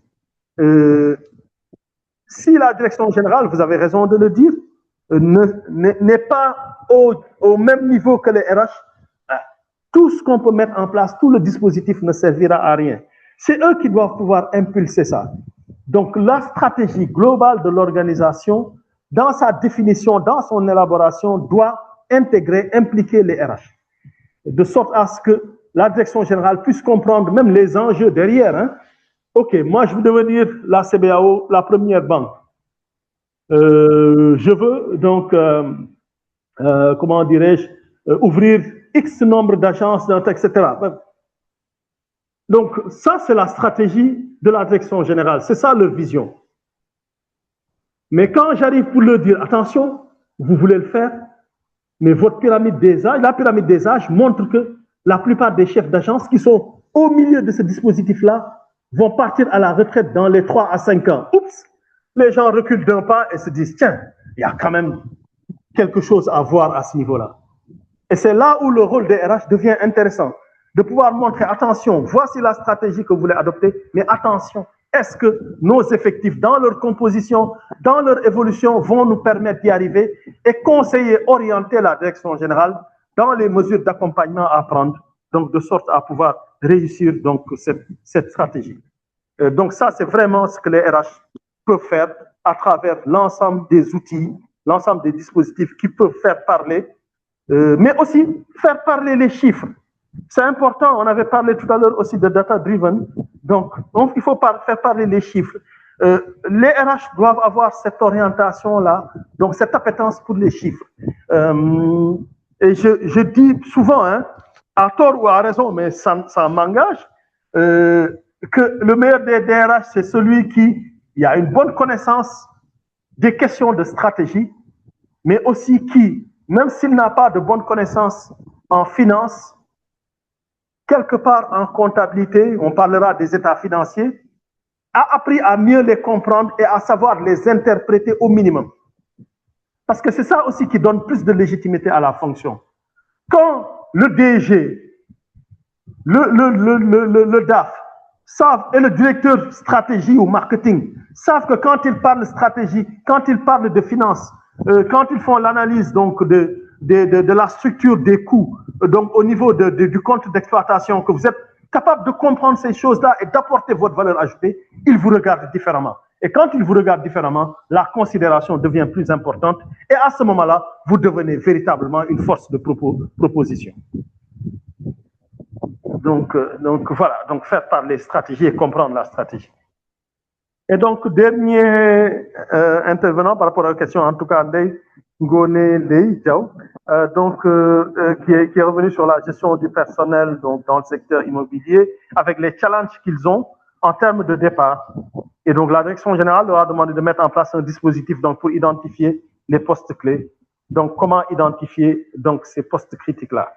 Si la direction générale, vous avez raison de le dire, n'est pas au même niveau que les RH, tout ce qu'on peut mettre en place, tout le dispositif ne servira à rien. C'est eux qui doivent pouvoir impulser ça. Donc, la stratégie globale de l'organisation, dans sa définition, dans son élaboration, doit intégrer, impliquer les RH, de sorte à ce que la direction générale puisse comprendre même les enjeux derrière. Hein. OK, moi, je veux devenir la CBAO, la première banque. Je veux donc, comment dirais-je, ouvrir X nombre d'agences, etc. Donc, ça, c'est la stratégie de la direction générale. C'est ça leur vision. Mais quand j'arrive pour leur dire, attention, vous voulez le faire, mais votre pyramide des âges, la pyramide des âges montre que la plupart des chefs d'agence qui sont au milieu de ce dispositif-là vont partir à la retraite dans les 3 à 5 ans. Oups! Les gens reculent d'un pas et se disent, tiens, il y a quand même quelque chose à voir à ce niveau-là. Et c'est là où le rôle des RH devient intéressant, de pouvoir montrer, attention, voici la stratégie que vous voulez adopter, mais attention, est-ce que nos effectifs, dans leur composition, dans leur évolution, vont nous permettre d'y arriver et conseiller, orienter la direction générale dans les mesures d'accompagnement à prendre, donc de sorte à pouvoir réussir donc, cette stratégie. Donc ça, c'est vraiment ce que les RH peuvent faire à travers l'ensemble des outils, l'ensemble des dispositifs qui peuvent faire parler, mais aussi faire parler les chiffres. C'est important, on avait parlé tout à l'heure aussi de data-driven, donc il faut faire parler les chiffres. Les RH doivent avoir cette orientation-là, donc cette appétence pour les chiffres. Et je dis souvent, hein, à tort ou à raison, mais ça m'engage, que le meilleur des DRH, c'est celui qui a une bonne connaissance des questions de stratégie, mais aussi qui, même s'il n'a pas de bonne connaissance en finance, quelque part en comptabilité, on parlera des états financiers, a appris à mieux les comprendre et à savoir les interpréter au minimum. Parce que c'est ça aussi qui donne plus de légitimité à la fonction. Quand le DG, le DAF, savent, et le directeur stratégie ou marketing, savent que quand ils parlent stratégie, quand ils parlent de finance, quand ils font l'analyse donc de la structure des coûts, donc au niveau du compte d'exploitation, que vous êtes capable de comprendre ces choses-là et d'apporter votre valeur ajoutée, ils vous regardent différemment. Et quand ils vous regardent différemment, la considération devient plus importante. Et à ce moment-là, vous devenez véritablement une force de proposition. Donc voilà, donc faire parler stratégie et comprendre la stratégie. Et donc, dernier intervenant par rapport à la question, en tout cas, Ndeye Ngone Ndeye Diaw, qui est revenu sur la gestion du personnel donc, dans le secteur immobilier, avec les challenges qu'ils ont en termes de départ. Et donc, la direction générale leur a demandé de mettre en place un dispositif donc, pour identifier les postes clés. Donc, comment identifier donc, ces postes critiques-là?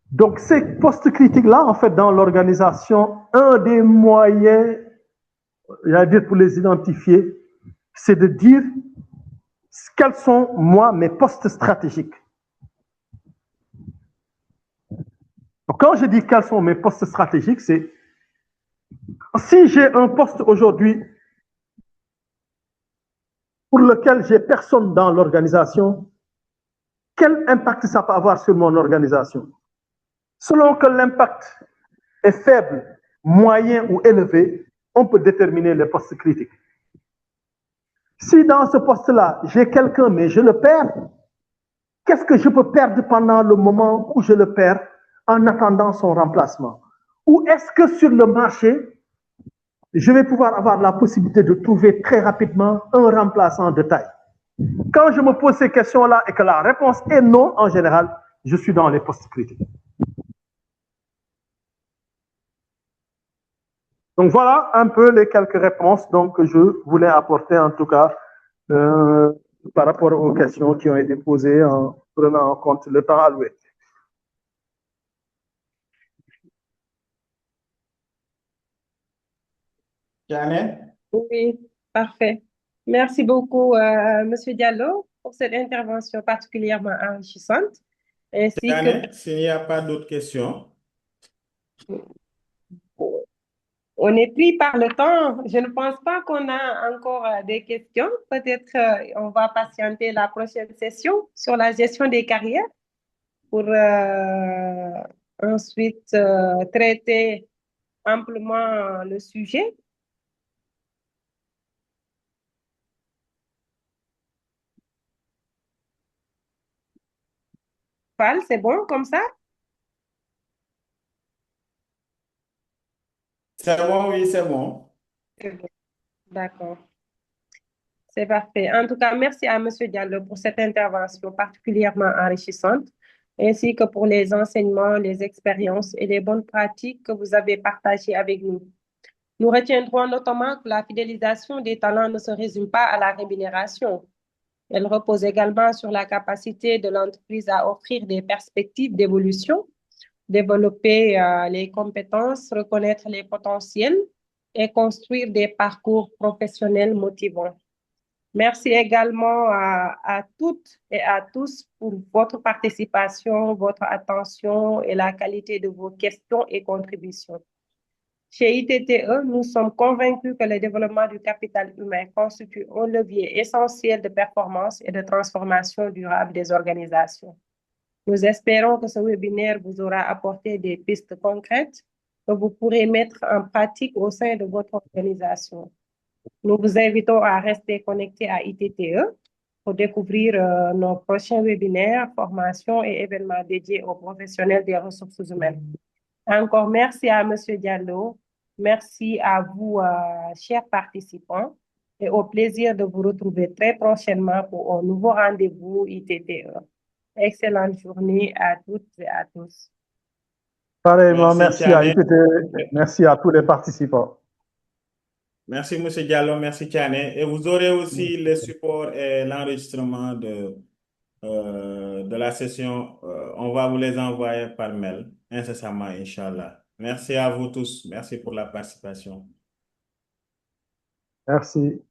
Donc, ces postes critiques-là, en fait, dans l'organisation, un des moyens, j'allais dire, pour les identifier, c'est de dire quels sont, moi, mes postes stratégiques. Donc, quand je dis quels sont mes postes stratégiques, c'est si j'ai un poste aujourd'hui pour lequel j'ai personne dans l'organisation, quel impact ça peut avoir sur mon organisation? Selon que l'impact est faible, moyen ou élevé, on peut déterminer les postes critiques. Si dans ce poste-là, j'ai quelqu'un, mais je le perds, qu'est-ce que je peux perdre pendant le moment où je le perds en attendant son remplacement? Ou est-ce que sur le marché, je vais pouvoir avoir la possibilité de trouver très rapidement un remplaçant de taille? Quand je me pose ces questions-là et que la réponse est non, en général, je suis dans les postes critiques. Donc voilà un peu les quelques réponses donc, que je voulais apporter en tout cas par rapport aux questions qui ont été posées en prenant en compte le temps alloué. Janet? Oui, parfait. Merci beaucoup, Monsieur Diallo, pour cette intervention particulièrement enrichissante. Ainsi que Janet, s'il n'y a pas d'autres questions. on est pris par le temps. Je ne pense pas qu'on a encore des questions. Peut-être on va patienter la prochaine session sur la gestion des carrières pour ensuite traiter amplement le sujet. Val, c'est bon comme ça? C'est bon, oui, c'est bon. D'accord. C'est parfait. En tout cas, merci à M. Diallo pour cette intervention particulièrement enrichissante, ainsi que pour les enseignements, les expériences et les bonnes pratiques que vous avez partagées avec nous. Nous retiendrons notamment que la fidélisation des talents ne se résume pas à la rémunération. Elle repose également sur la capacité de l'entreprise à offrir des perspectives d'évolution, développer les compétences, reconnaître les potentiels et construire des parcours professionnels motivants. Merci également à toutes et à tous pour votre participation, votre attention et la qualité de vos questions et contributions. Chez ITTE, nous sommes convaincus que le développement du capital humain constitue un levier essentiel de performance et de transformation durable des organisations. Nous espérons que ce webinaire vous aura apporté des pistes concrètes que vous pourrez mettre en pratique au sein de votre organisation. Nous vous invitons à rester connectés à ITTE pour découvrir nos prochains webinaires, formations et événements dédiés aux professionnels des ressources humaines. Encore merci à M. Diallo, merci à vous, chers participants, et au plaisir de vous retrouver très prochainement pour un nouveau rendez-vous ITTE. Excellente journée à toutes et à tous. Pareillement, merci à ITTE, merci à tous les participants. Merci, M. Diallo, merci, Tiane. Et vous aurez aussi le support et l'enregistrement de la session. On va vous les envoyer par mail incessamment, Inch'Allah. Merci à vous tous. Merci pour la participation. Merci.